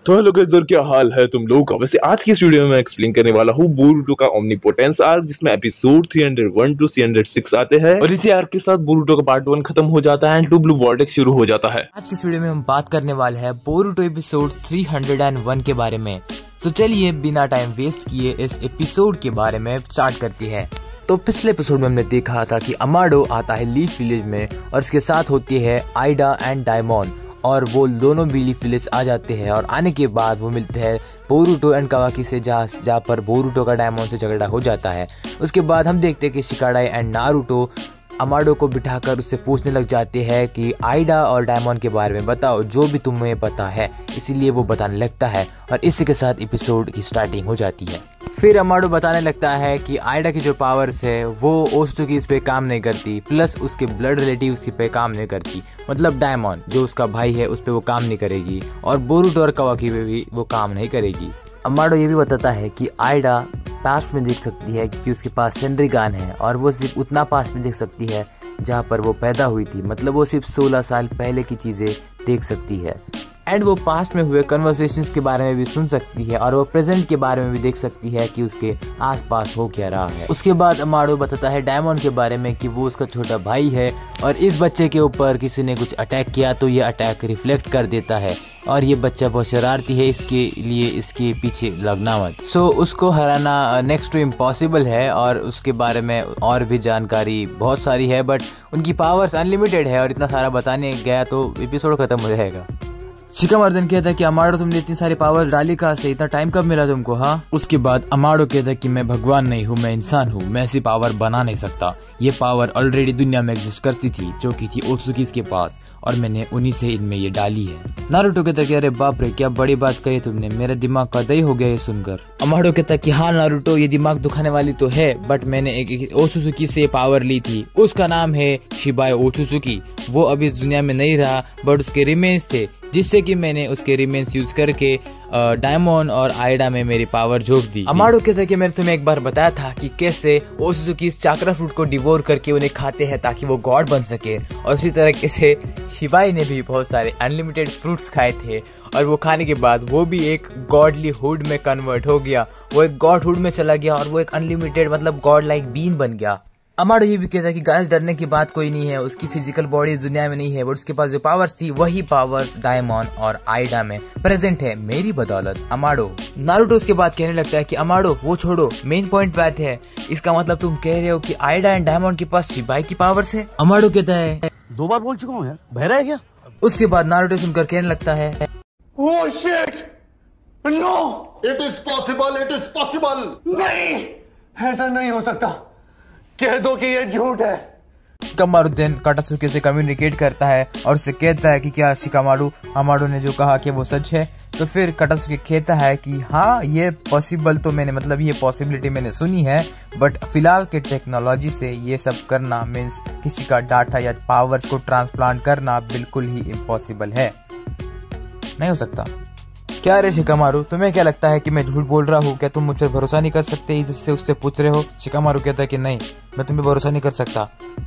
तो hello guys, और क्या हाल है तुम लोगों का। वैसे आज की इस वीडियो में मैं एक्सप्लेन करने वाला हूँ बोरुटो का ओमनीपोटेंस आर्क, जिसमें एपिसोड 301 टू 306 आते हैं और इसी आर्क के साथ बोरुटो का पार्ट 1 खत्म हो जाता है एंड टू ब्लू वॉर्टेक्स शुरू हो जाता है। आज की इस वीडियो में हम बात करने वाले हैं बोरुटो एपिसोड 301 के बारे में। तो चलिए बिना टाइम वेस्ट किए इस एपिसोड के बारे में स्टार्ट करती है। तो पिछले एपिसोड में हमने देखा था कि अमाडो आता है लीफ विलेज में और इसके साथ होती है आइडा एंड डायमंड, और वो दोनों भी लीफ विलेज आ जाते हैं। और आने के बाद वो मिलते हैं बोरुटो एंड कावाकी से, जहाँ पर बोरुटो का डायमंड से झगड़ा हो जाता है। उसके बाद हम देखते हैं कि शिकाडाई एंड नारुतो अमाडो को बिठाकर उससे पूछने लग जाते हैं कि आइडा और डायमंड के बारे में बताओ जो भी तुम्हें पता है। इसीलिए वो बताने लगता है और इसी के साथ एपिसोड की स्टार्टिंग हो जाती है। फिर अमाडो बताने लगता है कि आइडा की जो पावर्स है वो ओत्सुकी इस पे काम नहीं करती, प्लस उसके ब्लड रिलेटिव इस पे काम नहीं करती। मतलब डायमंड जो उसका भाई है उस पे वो काम नहीं करेगी और बोरुटो और कावाकी पे भी वो काम नहीं करेगी। अमाडो ये भी बताता है कि आइडा पास्ट में देख सकती है क्योंकि उसके पास सेंड्रिगान है, और वो सिर्फ उतना पास्ट में देख सकती है जहाँ पर वो पैदा हुई थी। मतलब वो सिर्फ 16 साल पहले की चीजें देख सकती है। एंड वो पास्ट में हुए कन्वर्सेशंस के बारे में भी सुन सकती है और वो प्रेजेंट के बारे में भी देख सकती है कि उसके आसपास हो क्या रहा है। उसके बाद अमाडो बताता है डायमंड के बारे में कि वो उसका छोटा भाई है और इस बच्चे के ऊपर किसी ने कुछ अटैक किया तो ये अटैक रिफ्लेक्ट कर देता है और ये बच्चा बहुत शरारती है, इसके लिए इसके पीछे लगना मत। सो उसको हराना नेक्स्ट टू इम्पॉसिबल है। और उसके बारे में और भी जानकारी बहुत सारी है, बट उनकी पावर्स अनलिमिटेड है और इतना सारा बताने गया तो एपिसोड खत्म हो जाएगा। शिकामर्दन कहता है कि अमाडो तुमने इतनी सारी पावर डाली कहाँ से, इतना टाइम कब मिला तुमको? हाँ। उसके बाद अमाडो कहता है कि मैं भगवान नहीं हूँ, मैं इंसान हूँ, मैं ऐसी पावर बना नहीं सकता। ये पावर ऑलरेडी दुनिया में एग्जिस्ट करती थी जो कि थी ओत्सुकी के पास, और मैंने उन्हीं से इनमें ये डाली है। नारुतो कहता है कि अरे बाप रे क्या बड़ी बात कही तुमने, मेरा दिमाग कदई हो गया ये सुनकर। अमाडो कहता है कि हाँ नारुतो, ये दिमाग दुखाने वाली तो है, बट मैंने एक ओत्सुकी से पावर ली थी, उसका नाम है शिबाई ओत्सुकी। वो अभी इस दुनिया में नहीं रहा बट उसके रिमेन्स थे, जिससे कि मैंने उसके रिमेन्स यूज करके डायमंड और आइडा में मेरी पावर झोंक दी। अमाडो कहता है कि मैंने तुम्हें एक बार बताया था कि कैसे ओत्सुकी इस चाक्रा फ्रूट को डिवोर करके उन्हें खाते हैं ताकि वो गॉड बन सके, और उसी तरह से शिबाई ने भी बहुत सारे अनलिमिटेड फ्रूट्स खाए थे और वो खाने के बाद वो भी एक गॉडली हुड में कन्वर्ट हो गया, वो एक गॉड हुड में चला गया और वो एक अनलिमिटेड मतलब गॉड लाइक बीन बन गया। अमाडो ये भी कहता है कि गाइस डरने की बात कोई नहीं है, उसकी फिजिकल बॉडी इस दुनिया में नहीं है, बट उसके पास जो पावर्स थी वही पावर्स डायमंड और आइडा में प्रेजेंट है मेरी बदौलत। अमाडो नारुतो उसके बाद कहने लगता है कि अमाडो वो छोड़ो, मेन पॉइंट बात है, इसका मतलब तुम कह रहे हो कि आइडा एंड डायमंड के पास शिबाई की पावर्स है? अमाडो कहता है 2 बार बोल चुका हूँ यार, बहरा है क्या? उसके बाद नारुतो सुनकर कहने लगता है Oh shit! No! It is possible, it is possible! नहीं, ऐसा नहीं हो सकता, कह दो कि ये झूठ है। शिकामारुदेन काटासुके से कम्युनिकेट करता है और उससे कहता है कि क्या शिकामारू अमाडो ने जो कहा कि वो सच है। तो फिर काटासुके कहता है कि हाँ ये पॉसिबल तो मैंने मतलब ये पॉसिबिलिटी मैंने सुनी है, बट फिलहाल के टेक्नोलॉजी से ये सब करना मीन्स किसी का डाटा या पावर्स को ट्रांसप्लांट करना बिल्कुल ही इम्पॉसिबल है, नहीं हो सकता। क्या रे शिकामारू, तुम्हें क्या लगता है कि मैं झूठ बोल रहा हूँ? क्या तुम मुझ पर भरोसा नहीं कर सकते जिससे उससे पूछ रहे हो? शिकामारू कहता है कि नहीं, मैं तुम्हें भरोसा नहीं कर सकता,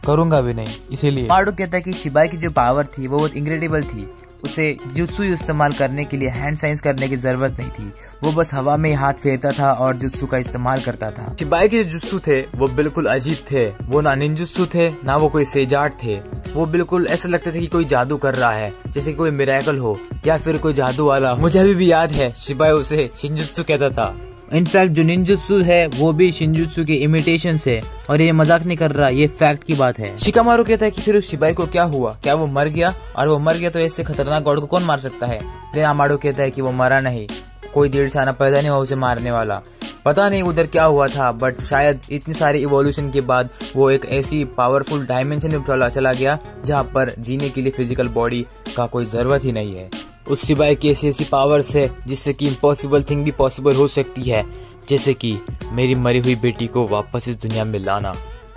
करूंगा भी नहीं इसीलिए। अमाडो कहता है कि शिबाई की जो पावर थी वो बहुत इनक्रेडिबल थी, उसे जुत्सु इस्तेमाल करने के लिए हैंड साइंस करने की जरूरत नहीं थी, वो बस हवा में हाथ फेरता था और जुत्सु का इस्तेमाल करता था। शिबाई के जो जुत्सु थे वो बिल्कुल अजीब थे, वो ना निंजुत्सु थे ना वो कोई सेजाट थे, वो बिल्कुल ऐसा लगता था कि कोई जादू कर रहा है, जैसे कोई मिरेकल हो या फिर कोई जादू वाला। मुझे अभी भी याद है शिबाई उसे शिंजुत्सु कहता था। इनफैक्ट जो निंजुत्सु है वो भी शिंजुत्सु के इमिटेशन है, और ये मजाक नहीं कर रहा, ये फैक्ट की बात है। शिकामारू कहता है कि फिर उस शिबाई को क्या हुआ, क्या वो मर गया? और वो मर गया तो ऐसे खतरनाक गॉड को कौन मार सकता है? लेकिन अमाडो कहता है कि वो मरा नहीं, कोई 1.5 साल पैदा नहीं हुआ उसे मारने वाला। पता नहीं उधर क्या हुआ था, बट शायद इतनी सारी इवोल्यूशन के बाद वो एक ऐसी पावरफुल डायमेंशन में चला गया जहाँ पर जीने के लिए फिजिकल बॉडी का कोई जरूरत ही नहीं है। उस शिबाई की ऐसी पावर्स है जिससे कि इम्पॉसिबल थिंग भी पॉसिबल हो सकती है, जैसे कि मेरी मरी हुई बेटी को वापस इस दुनिया में लाना।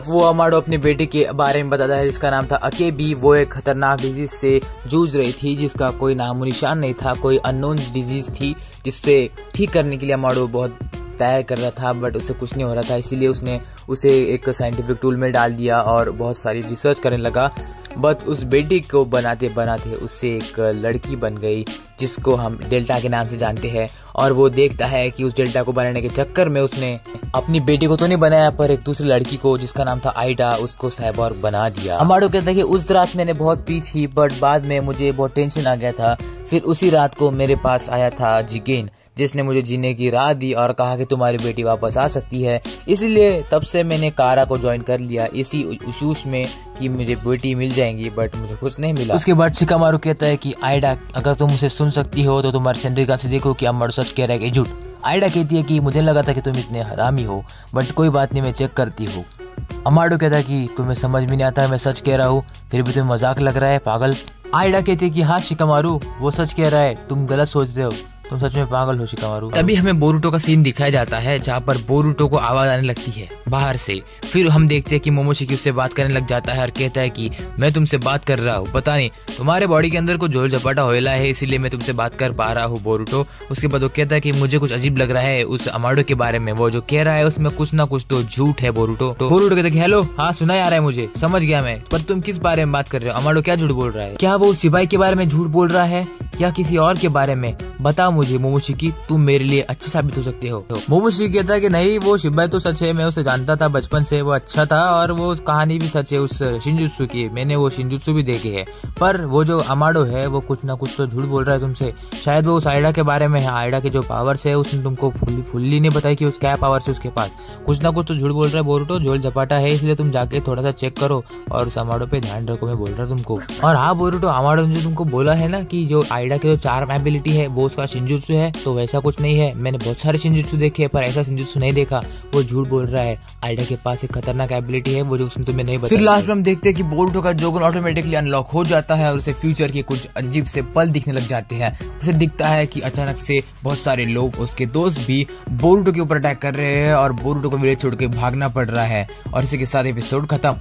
वो अमाडो अपनी बेटी के बारे में बताता है जिसका नाम था अकेबी। वो एक खतरनाक डिजीज से जूझ रही थी जिसका कोई नामो निशान नहीं था, कोई अननोन डिजीज थी जिससे ठीक करने के लिए अमाडो बहुत तैयार कर रहा था, बट उसे कुछ नहीं हो रहा था। इसीलिए उसने उसे एक साइंटिफिक टूल में डाल दिया और बहुत सारी रिसर्च करने लगा। बट उस बेटी को बनाते बनाते उससे एक लड़की बन गई जिसको हम डेल्टा के नाम से जानते हैं। और वो देखता है कि उस डेल्टा को बनाने के चक्कर में उसने अपनी बेटी को तो नहीं बनाया पर एक दूसरी लड़की को जिसका नाम था आइडा, उसको साइबॉर्ग बना दिया। अमाडो कहता है कि उस रात मैंने बहुत पी थी बट बाद में मुझे बहुत टेंशन आ गया था। फिर उसी रात को मेरे पास आया था जिगेन जिसने मुझे जीने की राह दी और कहा कि तुम्हारी बेटी वापस आ सकती है। इसलिए तब से मैंने कारा को ज्वाइन कर लिया इसी उसूस में कि मुझे बेटी मिल जाएंगी, बट मुझे कुछ नहीं मिला। उसके बाद शिकामारू कहता है कि आइडा अगर तुम उसे सुन सकती हो तो तुम्हारे चंद्रिका से देखो कि अमाडो सच कह रहा है कि झूठ। आइडा कहती है कि मुझे लगा था कि तुम इतने हरामी हो बट कोई बात नहीं, मैं चेक करती हूँ। अमाडो कहता है कि तुम्हें समझ में नहीं आता है मैं सच कह रहा हूँ, फिर भी तुम्हें मजाक लग रहा है पागल। आइडा कहती है कि हाँ शिकामारू वो सच कह रहा है, तुम गलत सोच रहे हो, तुम सच में पागल हो शिकामारू। तभी हमें बोरुटो का सीन दिखाया जाता है जहाँ पर बोरुटो को आवाज आने लगती है बाहर से। फिर हम देखते हैं कि मोमोशिकी उससे बात करने लग जाता है और कहता है कि मैं तुमसे बात कर रहा हूँ, पता नहीं तुम्हारे बॉडी के अंदर कुछ झोल झपाटा होएला है इसलिए मैं तुमसे बात कर पा रहा हूँ बोरुटो। उसके बाद वो कहता है कि मुझे कुछ अजीब लग रहा है उस अमाडो के बारे में, वो जो कह रहा है उसमें कुछ ना कुछ तो झूठ है बोरुटो। बोरुटो कहता है कि हेलो हाँ सुना आ रहा है मुझे, समझ गया मैं, पर तुम किस बारे में बात कर रहे हो? अमाडो क्या झूठ बोल रहा है? क्या वो सिपाही के बारे में झूठ बोल रहा है या किसी और के बारे में? बताओ मुझे मोमोशिकी, तुम मेरे लिए अच्छे साबित हो सकते हो। मोमोशिकी कहता है कि नहीं वो शिबाई तो सच है, मैं उसे जानता था बचपन से, वो अच्छा था और वो कहानी भी सच है उस शिनजुत्सु की, मैंने वो शिनजुत्सु भी देखे है। पर वो जो अमाडो है वो कुछ ना कुछ तो झूठ बोल रहा है तुमसे, शायद वो उस आइडा के बारे में है, आइडा के जो पावर्स है उसने तुमको फुल्ली नहीं बताई कि उस क्या पावर्स है उसके पास, कुछ ना कुछ तो झूठ बोल रहा है बोरुटो, झोल झपाटा है, इसलिए तुम जाके थोड़ा सा चेक करो और उस अमाडो पे ध्यान रखो, मैं बोल रहा हूँ तुमको। और हाँ बोरुटो, अमाडो ने जो तुमको बोला है ना कि जो आइडा के जो चार्म एबिलिटी है वो उसका शिनजुत्सु है, तो वैसा कुछ नहीं है, मैंने बहुत सारे शिनजुत्सु देखे पर ऐसा शिनजुत्सु नहीं देखा, वो झूठ बोल रहा है। आइडा के पास एक खतरनाक एबिलिटी है वो जो उसने तुम्हें नहीं बताया। फिर लास्ट में हम देखते हैं कि बोरुटो का जोगन ऑटोमेटिकली अनलॉक हो जाता है और उसे फ्यूचर के कुछ अजीब से पल दिखने लग जाते हैं। उसे दिखता है कि अचानक से बहुत सारे लोग, उसके दोस्त भी बोरुटो के ऊपर अटैक कर रहे हैं और बोरुटो को विलेज छोड़ के भागना पड़ रहा है। और इसी के साथ एपिसोड खत्म।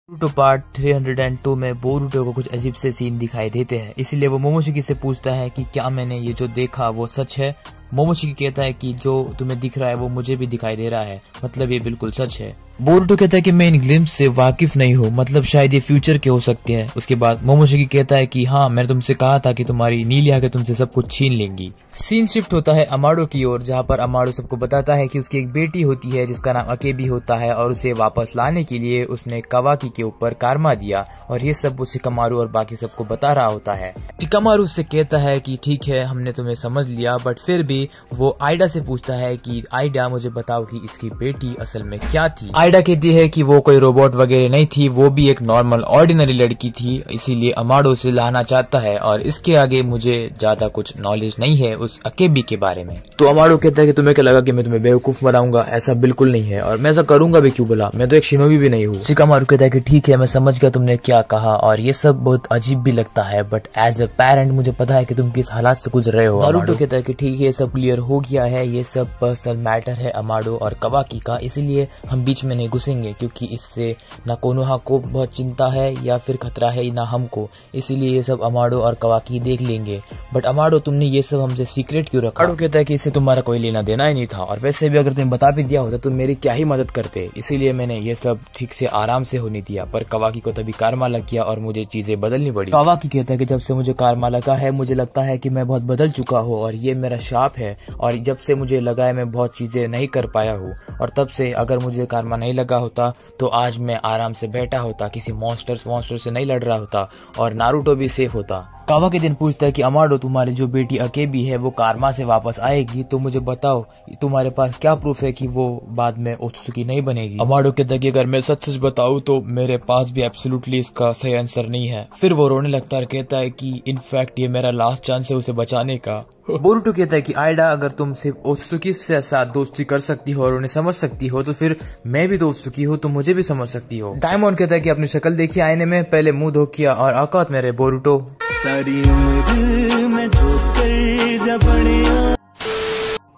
बोरुटो पार्ट 302 में बोरुटो को कुछ अजीब से सीन दिखाई देते हैं, इसलिए वो मोमोशिकी से पूछता है कि क्या मैंने ये जो देखा वो सच है। मोमोशिकी कहता है कि जो तुम्हें दिख रहा है वो मुझे भी दिखाई दे रहा है, मतलब ये बिल्कुल सच है। बोरुटो कहता है कि मैं इन ग्लिम्स से वाकिफ नहीं हूँ, मतलब शायद ये फ्यूचर के हो सकते हैं। उसके बाद मोमोशिकी कहता है कि हाँ मैंने तुमसे कहा था कि तुम्हारी नीली आंखें तुमसे सब कुछ छीन लेंगी। सीन शिफ्ट होता है अमाडो की ओर जहाँ पर अमाडो सबको बताता है कि उसकी एक बेटी होती है जिसका नाम अकेबी होता है और उसे वापस लाने के लिए उसने कावाकी के ऊपर कारमा दिया और ये सब वो शिकामारू और बाकी सबको बता रहा होता है। शिकामारू उससे कहता है कि ठीक है हमने तुम्हें समझ लिया, बट फिर भी वो आइडा से पूछता है कि आइडा मुझे बताओ कि इसकी बेटी असल में क्या थी। आइडा कहती है कि वो कोई रोबोट वगैरह नहीं थी, वो भी एक नॉर्मल ऑर्डिनरी लड़की थी, इसीलिए अमाडो उसे लाना चाहता है और इसके आगे मुझे ज्यादा कुछ नॉलेज नहीं है उस अकेबी के बारे में। तो अमाडो कहता है कि तुम्हें क्या लगा कि मैं तुम्हें बेवकूफ बनाऊंगा? ऐसा बिल्कुल नहीं है और मैं ऐसा करूंगा भी क्यों बोला, मैं तो एक शिनोबी भी नहीं हूँ। शिकामारू कहता है कि ठीक है मैं समझ गया तुमने क्या कहा और ये सब बहुत अजीब भी लगता है, बट एज ए पेरेंट मुझे पता है कि तुम किस हालात से गुजर रहे हो। नारुतो कहता है कि ठीक है सब क्लियर हो गया है, ये सब पर्सनल मैटर है अमाडो और कावाकी का, इसलिए हम बीच में नहीं घुसेंगे क्योंकि इससे ना कोनोहा को बहुत चिंता है या फिर खतरा है ना हमको, इसीलिए ये सब अमाडो और कावाकी देख लेंगे। बट अमाडो तुमने ये सब हमसे सीक्रेट क्यों रखा? अमाडो कहता है कि इससे तुम्हारा कोई लेना देना ही नहीं था और वैसे भी अगर तुमने बता भी दिया होता तो मेरी क्या ही मदद करते, इसीलिए मैंने ये सब ठीक से आराम से होने दिया। पर कावाकी को तभी कारमा लग गया और मुझे चीजें बदलनी पड़ी। कावाकी कहता है कि जब से मुझे कारमा लगा है मुझे लगता है कि मैं बहुत बदल चुका हूँ और ये मेरा शाप है और जब से मुझे लगा है मैं बहुत चीजें नहीं कर पाया हूँ और तब से अगर मुझे कारमा नहीं लगा होता तो आज मैं आराम से बैठा होता, किसी मॉन्स्टर से नहीं लड़ रहा होता और नारुतो भी सेफ होता। कावाकी दिन पूछता है कि अमाडो तुम्हारी जो बेटी अकेबी है वो कारमा से वापस आएगी तो मुझे बताओ तुम्हारे पास क्या प्रूफ है कि वो बाद में ओत्सुकी नहीं बनेगी? अमाडो कहता है कि अगर मैं सच सच बताऊं तो मेरे पास भी एब्सोल्युटली इसका सही आंसर नहीं है। फिर वो रोने लगता है, कहता है कि इनफैक्ट ये मेरा लास्ट चांस है उसे बचाने का। बोरुटो कहता है कि आइडा अगर तुम सिर्फ ओत्सुकी से साथ दोस्ती कर सकती हो और उन्हें समझ सकती हो तो फिर मैं भी तो ओत्सुकी हूँ, तुम मुझे भी समझ सकती हो। डायमंड कहता है कि अपनी शक्ल देखिए आईने में, पहले मुंह धो किया और औकात मेरे बोरुटो। सारी उम्र में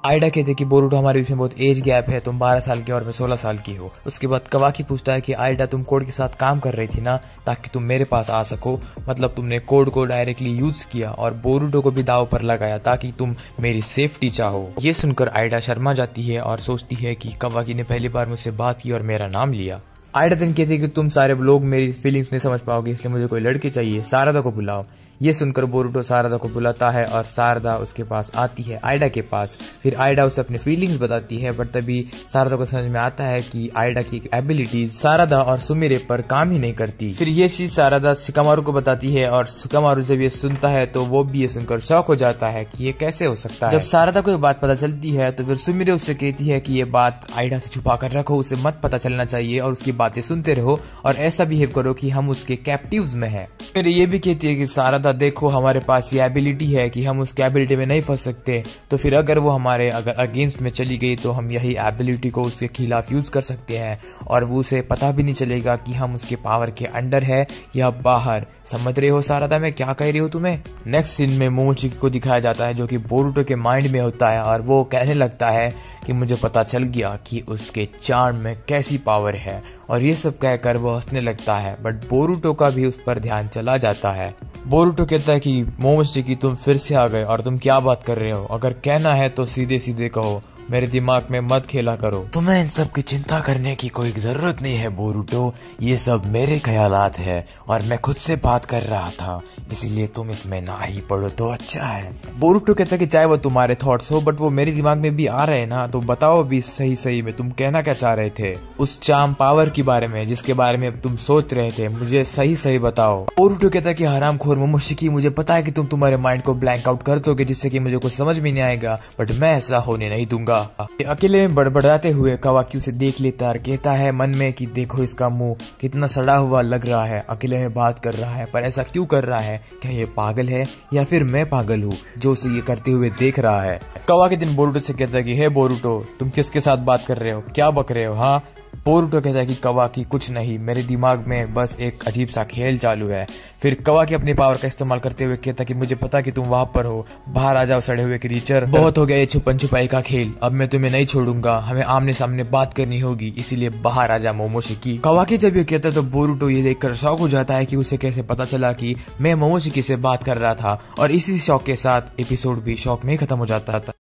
आइडा कहते कि बोरुटो हमारे बीच में बहुत एज गैप है, तुम 12 साल की और मैं 16 साल की हो। उसके बाद कावाकी पूछता है कि आइडा तुम कोड के साथ काम कर रही थी ना ताकि तुम मेरे पास आ सको, मतलब तुमने कोड को डायरेक्टली यूज किया और बोरुटो को भी दाव पर लगाया ताकि तुम मेरी सेफ्टी चाहो। ये सुनकर आइडा शर्मा जाती है और सोचती है कि कावाकी ने पहली बार मुझसे बात की और मेरा नाम लिया। आयडा दिन कहती है कि तुम सारे लोग मेरी फीलिंग्स नहीं समझ पाओगे, इसलिए मुझे कोई लड़की चाहिए, सारदा को बुलाओ। ये सुनकर बोरुटो सारदा को बुलाता है और सारदा उसके पास आती है, आयडा के पास। फिर आयडा उसे अपने फीलिंग्स बताती है, बट तभी सारदा को समझ में आता है कि आयडा की एबिलिटीज सारदा और सुमिरे पर काम ही नहीं करती। फिर ये चीज सारदा शिकामारू को बताती है और शिकामारू जब ये सुनता है तो वो भी ये सुनकर शॉक हो जाता है कि ये कैसे हो सकता है। जब सारदा को ये बात पता चलती है तो फिर सुमिरे उससे कहती है कि ये बात आयडा से छुपा कर रखो, उसे मत पता चलना चाहिए और उसकी बातें सुनते रहो और ऐसा बिहेव करो कि हम उसके कैप्टिव्स में हैं। फिर ये भी कहती है कि सारदा देखो हमारे पास ये एबिलिटी है कि हम उसके एबिलिटी में नहीं फंस सकते, तो फिर अगर वो हमारे अगेंस्ट में चली गई तो हम यही एबिलिटी को उसके खिलाफ यूज कर सकते हैं और वो उसे पता भी नहीं चलेगा कि हम उसके पावर के अंडर है या बाहर। समझ रहे हो सारदा मैं क्या कह रही हूँ तुम्हें। नेक्स्ट सीन में मोमोशिकी को दिखाया जाता है जो कि बोरुटो के माइंड में होता है और वो कहने लगता है कि मुझे पता चल गया कि उसके चार्म में कैसी पावर है, और ये सब कहकर वो हंसने लगता है। बट बोरुटो का भी उस पर ध्यान चला जाता है। बोरुटो कहता है कि मोमोशिकी तुम फिर से आ गए और तुम क्या बात कर रहे हो, अगर कहना है तो सीधे सीधे कहो, मेरे दिमाग में मत खेला करो। तुम्हें इन सब की चिंता करने की कोई जरूरत नहीं है बोरुटो, ये सब मेरे ख्यालात है और मैं खुद से बात कर रहा था, इसीलिए तुम इसमें ना ही पढ़ो तो अच्छा है। बोरुटो कहता है कि चाहे वो तुम्हारे थॉट्स हो बट वो मेरे दिमाग में भी आ रहे हैं ना, तो बताओ भी सही सही में तुम कहना क्या चाह रहे थे उस चार्म पावर के बारे में जिसके बारे में तुम सोच रहे थे, मुझे सही सही बताओ। बोरुटो कहता है कि हरामखोर मोमोशिकी, मुझे पता है कि तुम तुम्हारे माइंड को ब्लैंक आउट कर दोगे जिससे कि मुझे कुछ समझ में नहीं आएगा, बट मैं ऐसा होने नहीं दूंगा। अकेले में बड़बड़ाते हुए कावाकी उसे देख लेता और कहता है मन में कि देखो इसका मुंह कितना सड़ा हुआ लग रहा है, अकेले में बात कर रहा है पर ऐसा क्यों कर रहा है, क्या ये पागल है या फिर मैं पागल हूँ जो उसे ये करते हुए देख रहा है। कावाकी दिन बोरुटो से कहता है कि हे बोरुटो तुम किसके साथ बात कर रहे हो, क्या बक रहे हो। हाँ, बोरुटो कहता है कि कावाकी कुछ नहीं, मेरे दिमाग में बस एक अजीब सा खेल चालू है। फिर कावाकी अपनी पावर का इस्तेमाल करते हुए कहता है कि मुझे पता कि तुम वहां पर हो, बाहर आ जाओ सड़े हुए क्रीचर, बहुत हो गया ये छुपन छुपाई का खेल, अब मैं तुम्हें नहीं छोड़ूंगा, हमें आमने सामने बात करनी होगी, इसीलिए बाहर आ जा मोमोशिकी। कावाकी जब ये कहता है तो बोरुटो ये देखकर शॉक हो जाता है कि उसे कैसे पता चला कि मैं मोमोशिकी से बात कर रहा था, और इसी शॉक के साथ एपिसोड भी शॉक में ही खत्म हो जाता था।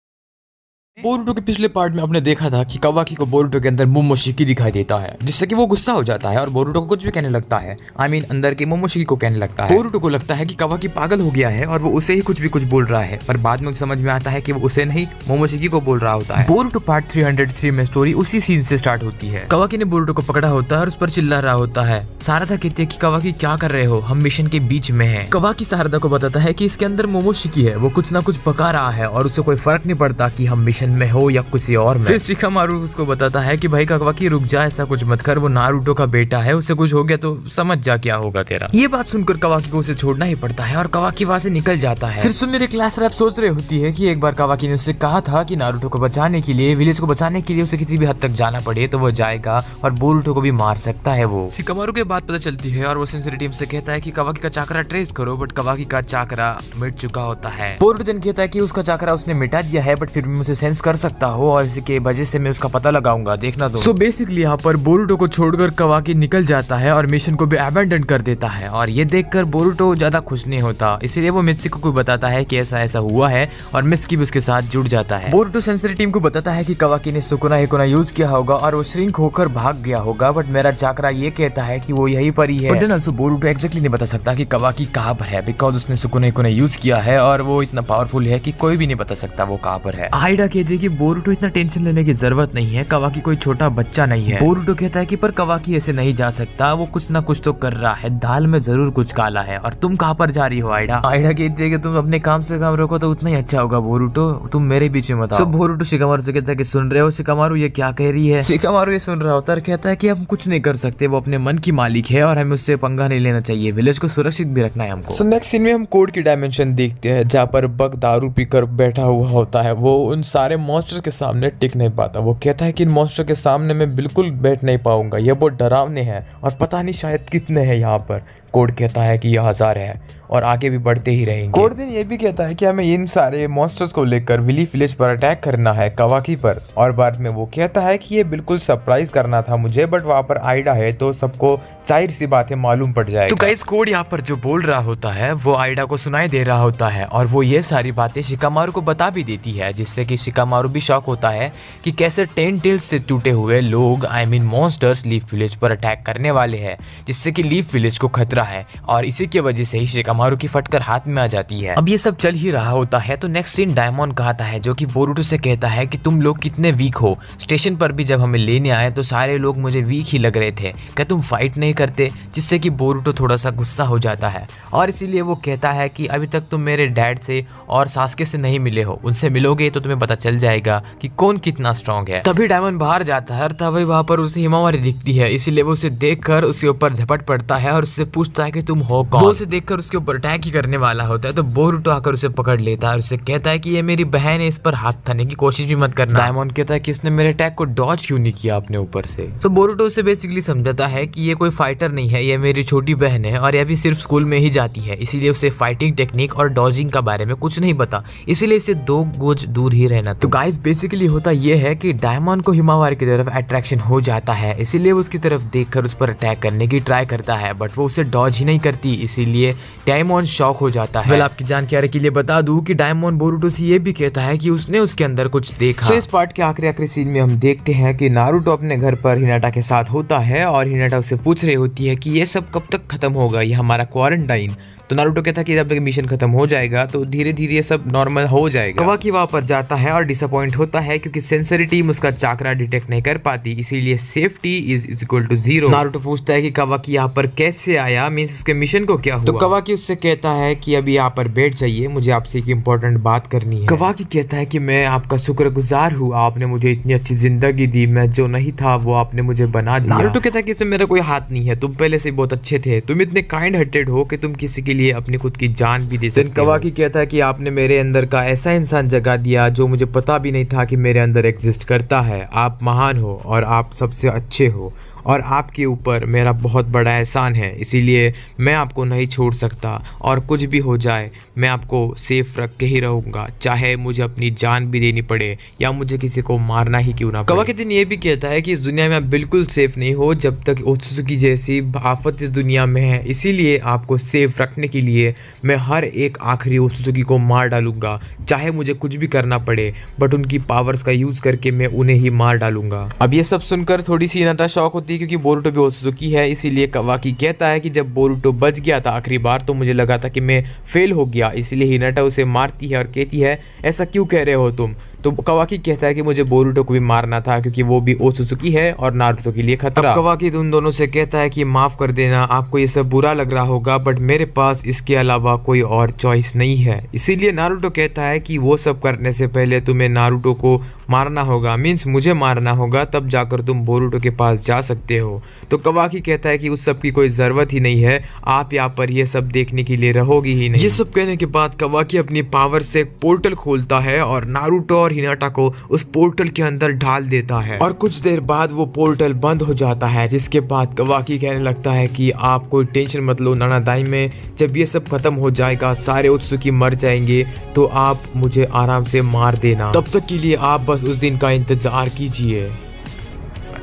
बोरुटो के पिछले पार्ट में आपने देखा था कि कावाकी को बोरुटो के अंदर मोमोशिकी दिखाई देता है जिससे कि वो गुस्सा हो जाता है और बोरुटो को कुछ भी कहने लगता है, अंदर के मोमोशिकी को कहने लगता है। बोरुटो को लगता है कि कावाकी पागल हो गया है और वो उसे ही कुछ बोल रहा है, पर बाद में समझ में आता है कि वो उसे नहीं मोमोशिकी को बोल रहा होता है। बोरुटो पार्ट 303 में स्टोरी उसी सीन से स्टार्ट होती है। कावाकी ने बोरुटो को पकड़ा होता है और उस पर चिल्ला रहा होता है। सारदा कहती है कि कावाकी क्या कर रहे हो, हम मिशन के बीच में हैं। कावाकी सारदा को बताता है कि इसके अंदर मोमोशिकी है, वो कुछ ना कुछ पका रहा है और उसे कोई फर्क नहीं पड़ता कि हम मिशन में हो या किसी और में। फिर शिकामारू उसको बताता है कि भाई कावाकी रुक जा, ऐसा कुछ मत कर, वो नारुतो का बेटा है, उसे कुछ हो गया तो समझ जा क्या होगा तेरा। ये बात सुनकर कावाकी को उसे छोड़ना ही पड़ता है और कावाकी वहां से निकल जाता है। फिर सुमिरे क्लास रैप सोच रही होती है कि एक बार कावाकी ने उससे कहा था कि नारुतो को बचाने के लिए, विलेज को बचाने के लिए उसे किसी भी हद तक जाना पड़े तो वो जाएगा और बोरुटो को भी मार सकता है वो। शिकामारू के बात पता चलती है और वो सेंसरी टीम से कहता है कि कावाकी का चाकरा ट्रेस करो, बट कावाकी का चाकरा मिट चुका होता है। बोरुटो दिन कहता है कि उसका चाकरा उसने मिटा दिया है, बट फिर भी मुझे सेंस कर सकता हो और इसके वजह से मैं उसका पता लगाऊंगा, देखना दो। सो बेसिकली यहाँ पर बोरुटो को छोड़कर कावाकी निकल जाता है और मिशन को भी अबैंडन कर देता है, और ये देखकर बोरुटो ज्यादा खुश नहीं होता, इसलिए वो मित्सुको को बताता है कि ऐसा ऐसा हुआ है और मित्सुकी भी उसके साथ जुड़ जाता है। बोरुटो सेंसरी टीम को बताता है कि कावाकी ने सुकुना हिकुना यूज किया होगा और वो श्रिंक होकर भाग गया होगा, बट मेरा चाकरा ये कहता है कि वो यहीं पर ही है। बट ऑल्सो बोरुटो एक्जेक्टली नहीं बता सकता कि कावाकी कहाँ पर है, बिकॉज उसने सुकुना हिकुना यूज किया है और वो इतना पावरफुल है कि कोई भी नहीं बता सकता वो कहाँ पर है। आइडा कहती है कि बोरुटो इतना टेंशन लेने की जरूरत नहीं है, कावाकी कोई छोटा बच्चा नहीं है। बोरुटो कहता है कि पर कावाकी ऐसे नहीं जा सकता, वो कुछ ना कुछ तो कर रहा है, दाल में जरूर कुछ काला है, और तुम कहाँ पर जा रही हो आइडा। आइडा कहती है कि तुम अपने काम से काम रखो तो उतना ही अच्छा होगा बोरुटो, तुम मेरे बीच में मत आओ। बोरुटो शिकामारू से कहता है कि सुन रहे हो शिकामारू ये क्या कह रही है। शिकामारू ये सुन रहा होता है, कहता है कि हम कुछ नहीं कर सकते, वो अपने मन की मालिक है और हमें उससे पंगा नहीं लेना चाहिए, विलेज को सुरक्षित भी रखना है हमको। सो नेक्स्ट सीन में हम कोड की डायमेंशन देखते हैं जहाँ पर बग दारू पीकर बैठा हुआ होता है, वो उन सारे मॉन्स्टर के सामने टिक नहीं पाता, वो कहता है कि इन मॉन्स्टर के सामने मैं बिल्कुल बैठ नहीं पाऊंगा, ये बहुत डरावने हैं और पता नहीं शायद कितने हैं यहाँ पर, कोड कहता है कि यह 1000 है और आगे भी बढ़ते ही रहेंगे। कोड दिन ये भी कहता है कि हमें इन सारे मॉन्स्टर्स को लेकर विली विलेज पर अटैक करना है, कवाकी पर। और बाद में वो कहता है कि ये बिल्कुल सरप्राइज करना था मुझे, बट वहाँ पर आइडा है तो सबको जाहिर सी बात है मालूम पड़ जाएगा। तो गाइस कोड यहाँ पर जो बोल रहा होता है वो आइडा को सुनाई दे रहा होता है और वो ये सारी बातें शिकामारू को बता भी देती है, जिससे कि शिकामारू भी शॉक होता है कि कैसे 10 टेल्स से टूटे हुए लोग मॉन्स्टर्स लीफ विलेज पर अटैक करने वाले हैं, जिससे कि लीफ विलेज को खतरा है और इसी की वजह से ही शिकामारू की फटकर हाथ में आ जाती है। अब ये सब चल ही रहा होता है तो नेक्स्ट सीन डायमंड का आता है, जो कि बोरुटो से कहता है कि तुम लोग कितने वीक हो। स्टेशन पर भी जब हमें लेने आए तो सारे लोग मुझे वीक ही लग रहे थे, क्या तुम फाइट नहीं करते? जिससे कि बोरुटो थोड़ा सा गुस्सा हो जाता है और इसीलिए वो कहता है कि अभी तक तुम मेरे डैड से और सास्के से नहीं मिले हो, उनसे मिलोगे तो तुम्हें पता चल जाएगा कि कौन कितना स्ट्रॉन्ग है। तभी डायमंड बाहर जाता है, तभी वहाँ पर उसे हिमावरी दिखती है, इसीलिए वो उसे देखकर उसके ऊपर झपट पड़ता है और उससे पूछता है कि तुम हो कौन। वो उसे देखकर उसके ऊपर अटैक ही करने वाला होता है तो बोरुटो आकर उसे पकड़ लेता है और उसे कहता है कि ये मेरी बहन है, इस पर हाथ उठाने की कोशिश भी मत करना। डायमंड कहता है कि इसने मेरे अटैक को डॉज क्यों नहीं किया अपने ऊपर से। तो बोरुटो उसे बेसिकली समझाता है कि ये कोई फाइटर नहीं है, ये मेरी छोटी बहन है और यह भी सिर्फ स्कूल में ही जाती है, इसीलिए उसे फाइटिंग टेक्निक और डॉजिंग का बारे में कुछ नहीं पता, इसीलिए इसे 2 गज दूर ही रहना। तो गाइस बेसिकली होता यह है कि डायमंड को हिमावारी की तरफ अट्रैक्शन हो जाता है, इसीलिए वो उसकी तरफ देखकर उस पर अटैक करने की ट्राई करता है, बट वो उसे डॉज ही नहीं करती, इसीलिए डायमंड शॉक हो जाता है। आपकी जानकारी के लिए बता दूं कि डायमंड बोरुटो से ये भी कहता है कि उसने उसके अंदर कुछ देखा। तो इस पार्ट के आखिरी सीन में हम देखते हैं कि नारुतो अपने घर पर हिनाटा के साथ होता है और हिनाटा उससे पूछ रही होती है कि ये सब कब तक खत्म होगा, ये हमारा क्वारंटाइन। तो नारुतो कहता है कि जब तक मिशन खत्म हो जाएगा तो धीरे धीरे ये सब नॉर्मल हो जाएगा। कवाकी वहाँ पर जाता है और डिसअपॉइंट होता है क्योंकि सेंसरी टीम उसका चाकरा डिटेक्ट नहीं कर पाती, इसीलिए safety is equal to 0। Naruto पूछता है कि कवाकी यहाँ पर कैसे आया, मींस उसके मिशन को क्या हुआ। तो कवाकी उससे कहता है कि अभी यहाँ पर बैठ जाइए, मुझे आपसे एक इम्पोर्टेंट बात करनी है। कवाकी कहता है कि मैं आपका शुक्रगुजार हूँ, आपने मुझे इतनी अच्छी जिंदगी दी, मैं जो नहीं था वो आपने मुझे बना दिया। नारुतो कहता है कि इसमें मेरा कोई हाथ नहीं है, तुम पहले से बहुत अच्छे थे, तुम इतने काइंड हार्टेड हो कि तुम किसी के लिए अपनी खुद की जान भी दे सकते हो। कवाकी कहता है कि आपने मेरे अंदर का ऐसा इंसान जगा दिया जो मुझे पता भी नहीं था कि मेरे अंदर एग्जिस्ट करता है। आप महान हो और आप सबसे अच्छे हो और आपके ऊपर मेरा बहुत बड़ा एहसान है, इसीलिए मैं आपको नहीं छोड़ सकता और कुछ भी हो जाए मैं आपको सेफ रख के ही रहूँगा, चाहे मुझे अपनी जान भी देनी पड़े या मुझे किसी को मारना ही क्यों ना पड़े। कवाकी दिन ये भी कहता है कि इस दुनिया में आप बिल्कुल सेफ नहीं हो जब तक ओत्सुकी जैसी आफत इस दुनिया में है, इसीलिए आपको सेफ रखने के लिए मैं हर एक आखिरी ओत्सुकी को मार डालूंगा, चाहे मुझे कुछ भी करना पड़े, बट उनकी पावर्स का यूज करके मैं उन्हें ही मार डालूंगा। अब ये सब सुनकर थोड़ी सी हिनाटा शॉक होती है क्योंकि बोरुटो भी ओत्सुकी है, इसीलिए कवाकी कहता है कि जब बोरुटो बच गया था आखिरी बार तो मुझे लगा था कि मैं फेल हो गया, इसलिए हिनाटा उसे मारती है और कहती है ऐसा क्यों कह रहे हो तुम। तो कवाकी कहता है कि मुझे बोरुटो को भी मारना था क्योंकि वो भी ओत्सुकी है और नारुतो के लिए खतरा। अब कवाकी उन दोनों से कहता है कि माफ कर देना, आपको ये सब बुरा लग रहा होगा बट मेरे पास इसके अलावा कोई और चॉइस नहीं है। इसीलिए नारुतो कहता है कि वो सब करने से पहले तुम्हें नारुतो को मारना होगा, मीन्स मुझे मारना होगा, तब जाकर तुम बोरुटो के पास जा सकते हो। तो कवाकी कहता है कि उस सब की कोई जरूरत ही नहीं है, आप यहाँ पर ये सब देखने के लिए रहोगी ही नहीं। ये सब कहने के बाद कवाकी अपनी पावर से एक पोर्टल खोलता है और नारुतो और हिनाटा को उस पोर्टल के अंदर डाल देता है और कुछ देर बाद वो पोर्टल बंद हो जाता है, जिसके बाद कवाकी कहने लगता है कि आप कोई टेंशन मत लो नानादाई में, जब ये सब खत्म हो जाएगा सारे ओत्सुकी मर जाएंगे तो आप मुझे आराम से मार देना, तब तक के लिए आप बस उस दिन का इंतजार कीजिए।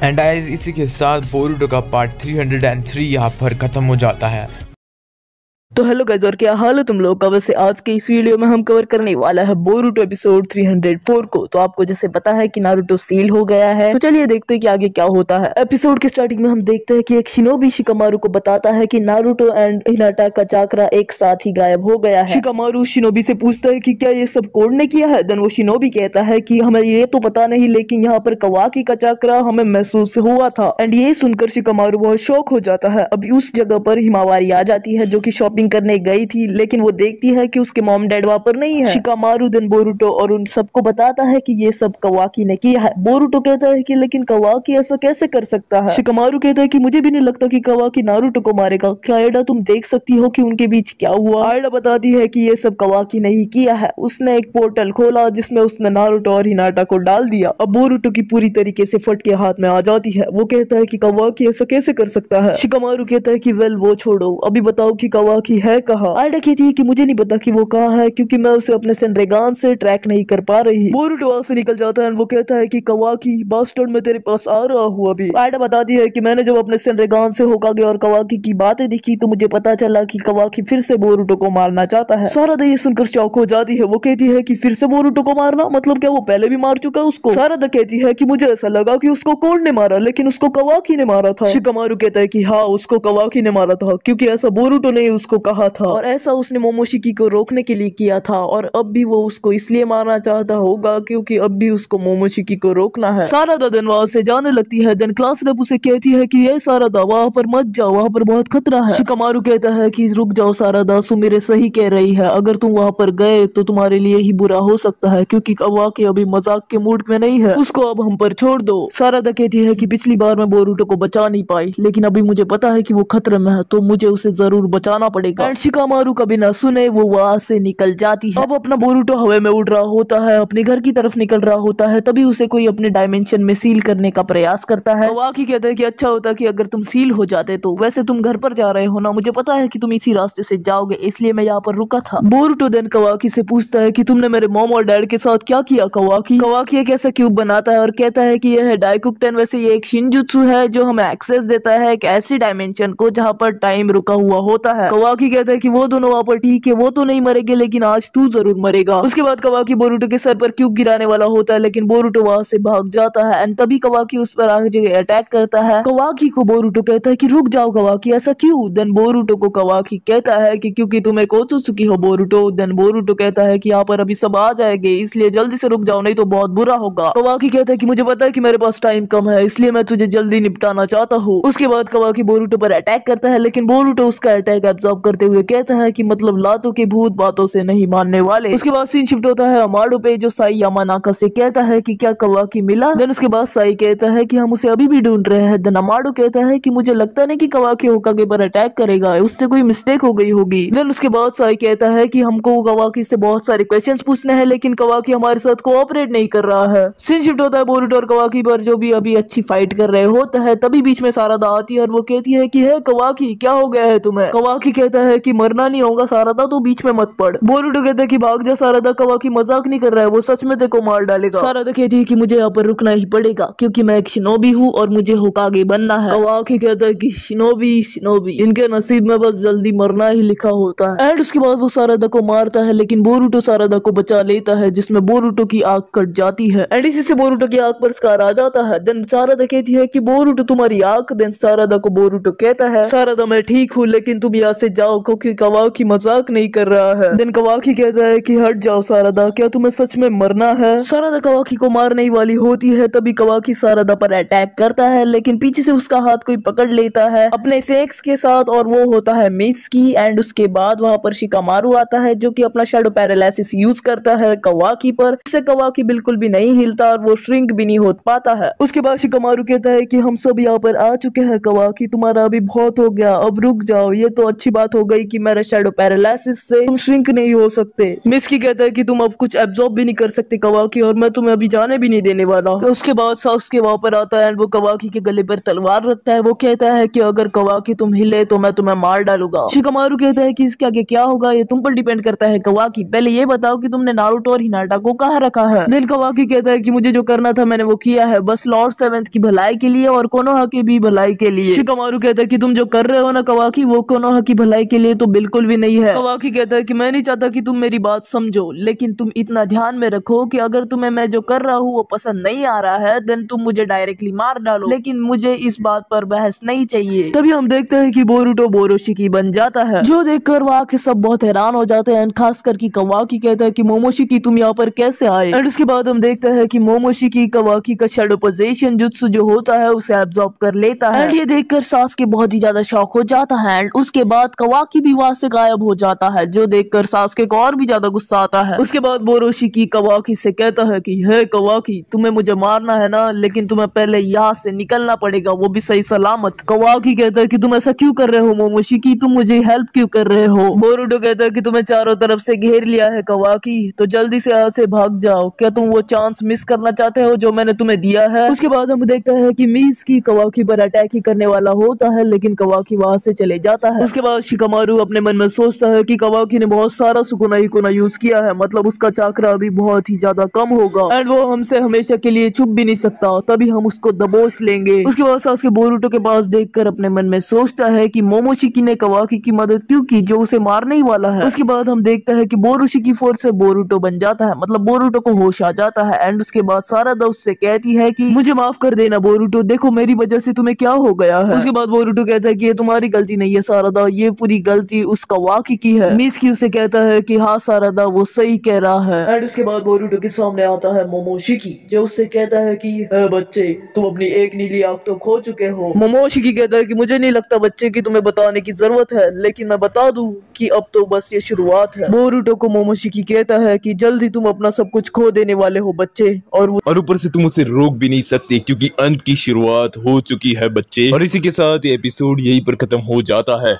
एंड इसी के साथ बोरुटो का पार्ट 303 यहाँ पर खत्म हो जाता है। तो हेलो गाइस, और क्या हाल है तुम लोग का। वैसे आज के इस वीडियो में हम कवर करने वाला है बोरुटो एपिसोड 304 को। तो आपको जैसे पता है कि नारुतो सील हो गया है, तो चलिए देखते हैं कि आगे क्या होता है। एपिसोड के स्टार्टिंग में हम देखते हैं कि एक शिनोबी शिकामारू को बताता है कि नारुतो एंड हिनाटा का चाकरा एक साथ ही गायब हो गया है। शिकामारू शिनोबी से पूछता है कि क्या ये सब कोड ने किया है। देन वो शिनोबी कहता है कि हमें ये तो पता नहीं, लेकिन यहाँ पर कवाकी का चाकरा हमें महसूस हुआ था। एंड ये सुनकर शिकामारू बहुत शौक हो जाता है। अभी उस जगह पर हिमावारी आ जाती है जो की शॉपिंग करने गई थी, लेकिन वो देखती है कि उसके मॉम डैड वहाँ पर नहीं है। शिकामारू देन बोरुटो और उन सबको बताता है कि ये सब कवाकी ने किया है। बोरुटो कहता है कि लेकिन कवाकी ऐसा कैसे कर सकता है। शिकामारू कहता है कि मुझे भी नहीं लगता कि कवाकी नारुतो को मारेगा। क्या आयडा तुम देख सकती हो कि उनके बीच क्या हुआ। आयडा बताती है कि ये सब कवाकी ने ही किया है। उसने एक पोर्टल खोला जिसमें उसने नारुतो और हिनाटा को डाल दिया। अब बोरुटो की पूरी तरीके से फट के हाथ में आ जाती है। वो कहता है कि कवाकी ऐसा कैसे कर सकता है। शिकामारू कहता है कि वेल वो छोड़ो, अभी बताओ कि कवाकी है कहाँ। आयडा कहती है कि मुझे नहीं पता कि वो कहाँ है, क्योंकि मैं उसे अपने सेनरेगान से ट्रैक नहीं कर पा रही। बोरुटो वहां से निकल जाता है। वो कहता है कि कवाकी बास्टर्ड मैं तेरे पास आ रहा हूँ अभी। आयडा बताती है कि मैंने जब अपने सेनरेगान से होकागे और कवाकी की बातें देखी तो मुझे पता चला कि कवाकी फिर से बोरुटो को मारना चाहता है। सारादा ये सुनकर शॉक हो जाती है। वो कहती है कि फिर से बोरुटो को मारना, मतलब क्या वो पहले भी मार चुका है उसको। सारादा कहती है कि मुझे ऐसा लगा कि उसको कौन ने मारा, लेकिन उसको कवाकी ने मारा था। शिकामारू कहता है कि हाँ उसको कवाकी ने मारा था, क्योंकि ऐसा बोरुटो ने उसको कहा था और ऐसा उसने मोमोशिकी को रोकने के लिए किया था, और अब भी वो उसको इसलिए मारना चाहता होगा क्योंकि अब भी उसको मोमोशिकी को रोकना है। सारादा देन वहां से जाने लगती है। देन क्लास रेप उसे कहती है कि ये सारादा वहां पर मत जाओ, वहां पर बहुत खतरा है। शिकामारू कहता है कि रुक जाओ सारादा, सुमिरे सही कह रही है, अगर तुम वहां पर गए तो तुम्हारे लिए ही बुरा हो सकता है, क्योंकि कवाकी अभी मजाक के मूड में नहीं है, उसको अब हम पर छोड़ दो। सारादा कहती है कि पिछली बार मैं बोरुटो को बचा नहीं पाई, लेकिन अभी मुझे पता है कि वो खतरे में है, तो मुझे उसे जरूर बचाना पड़ेगा। एंड शिकामारू का बिना सुने वो वहां से निकल जाती है। अब अपना बोरुटो हवा में उड़ रहा होता है, अपने घर की तरफ निकल रहा होता है, तभी उसे कोई अपने डायमेंशन में सील करने का प्रयास करता है। कवाकी कहता है कि अच्छा होता कि अगर तुम सील हो जाते, तो वैसे तुम घर पर जा रहे हो ना, मुझे पता है कि तुम इसी रास्ते से जाओगे, इसलिए मैं यहाँ पर रुका था। बोरुटो देन कवाकी से पूछता है कि तुमने मेरे मॉम और डैड के साथ क्या किया कवाकी। कवाकी एक ऐसा क्यूब बनाता है और कहता है कि यह है डाइकुक्टेन। वैसे ये एक शिनजुत्सु है जो हमें एक्सेस देता है एक ऐसी डायमेंशन को जहाँ पर टाइम रुका हुआ होता है। कवाकी कहता है कि वो दोनों वहाँ पर ठीक है, वो तो नहीं मरेंगे, लेकिन आज तू जरूर मरेगा। उसके बाद कवाकी बोरुटो के सर पर क्यूब गिराने वाला होता है, लेकिन बोरुटो वहां से भाग जाता है। एंड तभी कवाकी उस पर आगे अटैक करता है। कवाकी को बोरुटो कहता है कि रुक जाओ कवाकी, ऐसा क्यों। देन बोरुटो को कवाकी कहता है कि क्योंकि तुम एक ओत्सुकी हो बोरुटो। देन बोरुटो कहता है कि यहाँ पर अभी सब आ जाएंगे, इसलिए जल्दी से रुक जाओ, नहीं तो बहुत बुरा होगा। कवाकी कहता है कि मुझे पता है कि मेरे पास टाइम कम है, इसलिए मैं तुझे जल्दी निपटाना चाहता हूँ। उसके बाद कवाकी बोरुटो पर अटैक करता है, लेकिन बोरुटो उसका अटैक एब्जॉर्ब करते हुए कहता है कि मतलब लातों के भूत बातों से नहीं मानने वाले। उसके बाद सीन शिफ्ट होता है अमाडो पे, जो साई यामानाका से कहता है कि क्या कवाकी मिला। देन उसके बाद साई कहता है कि हम उसे अभी भी ढूंढ रहे हैं। देन अमाडो कहता है कि मुझे लगता नहीं कि कवाकी होकागे पर अटैक करेगा, उससे कोई मिस्टेक हो गई होगी। देन उसके बाद साई कहता है कि हमको कवाकी से बहुत सारे क्वेश्चंस पूछने हैं, लेकिन कवाकी हमारे साथ कोऑपरेट नहीं कर रहा है। सीन शिफ्ट होता है बोरुटो और कवाकी पर, जो भी अभी अच्छी फाइट कर रहे होता है। तभी बीच में सारादा आती है और वो कहती है कि हे कवाकी क्या हो गया है तुम्हें। कवाकी कहता है कि मरना नहीं होगा सारादा, तो बीच में मत पड़। बोरुटो कहता है कि भाग जा सारादा, कवाकी मजाक नहीं कर रहा है, वो सच में तेरे को मार डालेगा। सारादा कहती है कि मुझे यहाँ पर रुकना ही पड़ेगा, क्योंकि मैं एक शिनोबी हूँ और मुझे होकागे बनना है। कवाकी कहता है कि शिनोबी इनके नसीब में बस जल्दी मरना ही लिखा होता है। एंड उसके बाद वो सारादा को मारता है, लेकिन बोरुटो सारादा को बचा लेता है, जिसमें बोरुटो की आंख कट जाती है। एंड इसी से बोरुटो की आंख पर स्कार आ जाता है। देन सारादा कहती है कि बोरुटो तुम्हारी आंख। देन सारादा को बोरुटो कहता है सारादा मैं ठीक हूँ, लेकिन तुम यहाँ से जाओ, क्योंकि कवाकी मजाक नहीं कर रहा है। देन कवाकी कहता है कि हट जाओ सारादा, क्या तुम्हें सच में मरना है। सारादा कवाकी को मारने वाली होती है, तभी कवाकी सारादा पर अटैक करता है, लेकिन पीछे से उसका हाथ कोई पकड़ लेता है अपने सेक्स के साथ, और वो होता है मित्सुकी। एंड उसके बाद वहां पर शिकामारू आता है, जो कि अपना शैडो पैरालिसिस यूज करता है कवाकी पर, इससे कवाकी बिल्कुल भी नहीं हिलता और वो श्रिंक भी नहीं हो पाता है। उसके बाद शिकामारू कहता है कि हम सब यहाँ पर आ चुके हैं कवाकी, तुम्हारा अभी बहुत हो गया, अब रुक जाओ। ये तो अच्छी बात हो गई कि मेरे शैडो पैरालिसिस से तुम श्रिंक नहीं हो सकते। मित्सुकी कहता है कि तुम अब कुछ एब्जॉर्ब भी नहीं कर सकते कवाकी, और मैं तुम्हें अभी जाने भी नहीं देने वाला। तो उसके बाद सासुके वहां पर आता है, वो कवाकी के गले पर तलवार रखता है। वो कहता है कि अगर कवाकी तुम हिले तो मैं तुम्हें मार डालूंगा। शिकामारू कहता है कि इसके आगे क्या होगा ये तुम पर डिपेंड करता है कवाकी, पहले ये बताओ कि तुमने नारुतो और हिनाटा को कहाँ रखा है। देन कवाकी कहता है कि मुझे जो करना था मैंने वो किया है, बस लॉर्ड सेवेंथ की भलाई के लिए और कोनोहा की भी भलाई के लिए। शिकामारू कहता है कि तुम जो कर रहे हो ना कवाकी, वो कोनोहा की भलाई के लिए तो बिल्कुल भी नहीं है। कवाकी कहता है कि मैं नहीं चाहता कि तुम मेरी बात समझो, लेकिन तुम इतना ध्यान में रखो कि अगर तुम्हें मैं जो कर रहा हूँ वो पसंद नहीं आ रहा है, देन तुम मुझे डायरेक्टली मार डालो, लेकिन मुझे इस बात पर बहस नहीं चाहिए। तभी हम देखते हैं कि बोरुटो बोरोशिकी बन जाता है, जो देखकर वहाँ के सब बहुत हैरान हो जाते हैं, खासकर कि कवाकी कहता है कि मोमोशिकी तुम यहाँ पर कैसे आए। एंड उसके बाद हम देखते हैं कि मोमोशिकी कवाकी का शैडो पोजीशन जुत्सु जो होता है उसे एब्जॉर्ब कर लेता है। एंड ये देखकर सासुके बहुत ही ज्यादा शॉक हो जाता है। एंड उसके बाद कवाकी भी वहाँ से गायब हो जाता है, जो देखकर सासुके को और भी ज्यादा गुस्सा आता है। उसके बाद बोरोशिकी कवाकी से कहता है कि हे कवाकी, तुम्हें मुझे मारना है ना, लेकिन तुम्हें पहले यहाँ से निकलना पड़ेगा, वो भी सही सलामत। कवाकी कहता है कि तुम ऐसा क्यों कर रहे हो मोमोशिकी, तुम मुझे हेल्प क्यों कर रहे हो। बोरुटो कहता है कि तुम्हें चारों तरफ से घेर लिया है कवाकी, तो जल्दी से यहाँ से भाग जाओ। क्या तुम वो चांस मिस करना चाहते हो जो मैंने तुम्हें दिया है। उसके बाद हम देखते हैं कि मिज़ुकी कवाकी पर अटैक ही करने वाला होता है, लेकिन कवाकी वहां से चले जाता है। उसके बाद शिकामारू अपने मन में सोचता है कि कवाकी ने बहुत सारा सुकुनाई कोना यूज किया है, मतलब उसका चाकरा अभी बहुत ही ज्यादा कम होगा एंड वो हमसे हमेशा के लिए छुप भी नहीं सकता, तभी हम उसको दबोच लेंगे। उसके बाद सासुके बोरुटो के पास देखकर अपने मन में सोचता है कि मोमोशिकी ने कवाकी की मदद क्यों की, जो उसे मारने ही वाला है। उसके बाद हम देखते हैं कि बोरोशिकी फोर्स से बोरुटो बन जाता है, मतलब बोरुटो को होश आ जाता है एंड उसके बाद सारादा उससे कहती है कि मुझे माफ कर देना बोरुटो, देखो मेरी वजह से तुम्हें क्या हो गया है। उसके बाद बोरुटो कहता है कि ये तुम्हारी गलती नहीं है सारादा, ये पूरी गलती उस कवाकी की है। मिज़ुकी उसे कहता है कि हाँ सारादा, वो सही कह रहा है। एंड उसके बाद बोरुटो के सामने आता है मोमोशिकी, जो उससे कहता है कि बच्चे, तुम अपनी एक नीली आंख तो खो चुके हो। मोमोशिकी कहता है कि मुझे नहीं लगता बच्चे की तुम्हें बताने की जरूरत है, लेकिन मैं बता दूं कि अब तो बस ये शुरुआत है। बोरुटो को मोमोशिकी कहता है कि जल्दी तुम अपना सब कुछ खो देने वाले हो बच्चे, और ऊपर से तुम उसे रोक भी नहीं सकते क्योंकि अंत की शुरुआत हो चुकी है बच्चे। और इसी के साथ ये एपिसोड यहीं पर खत्म हो जाता है।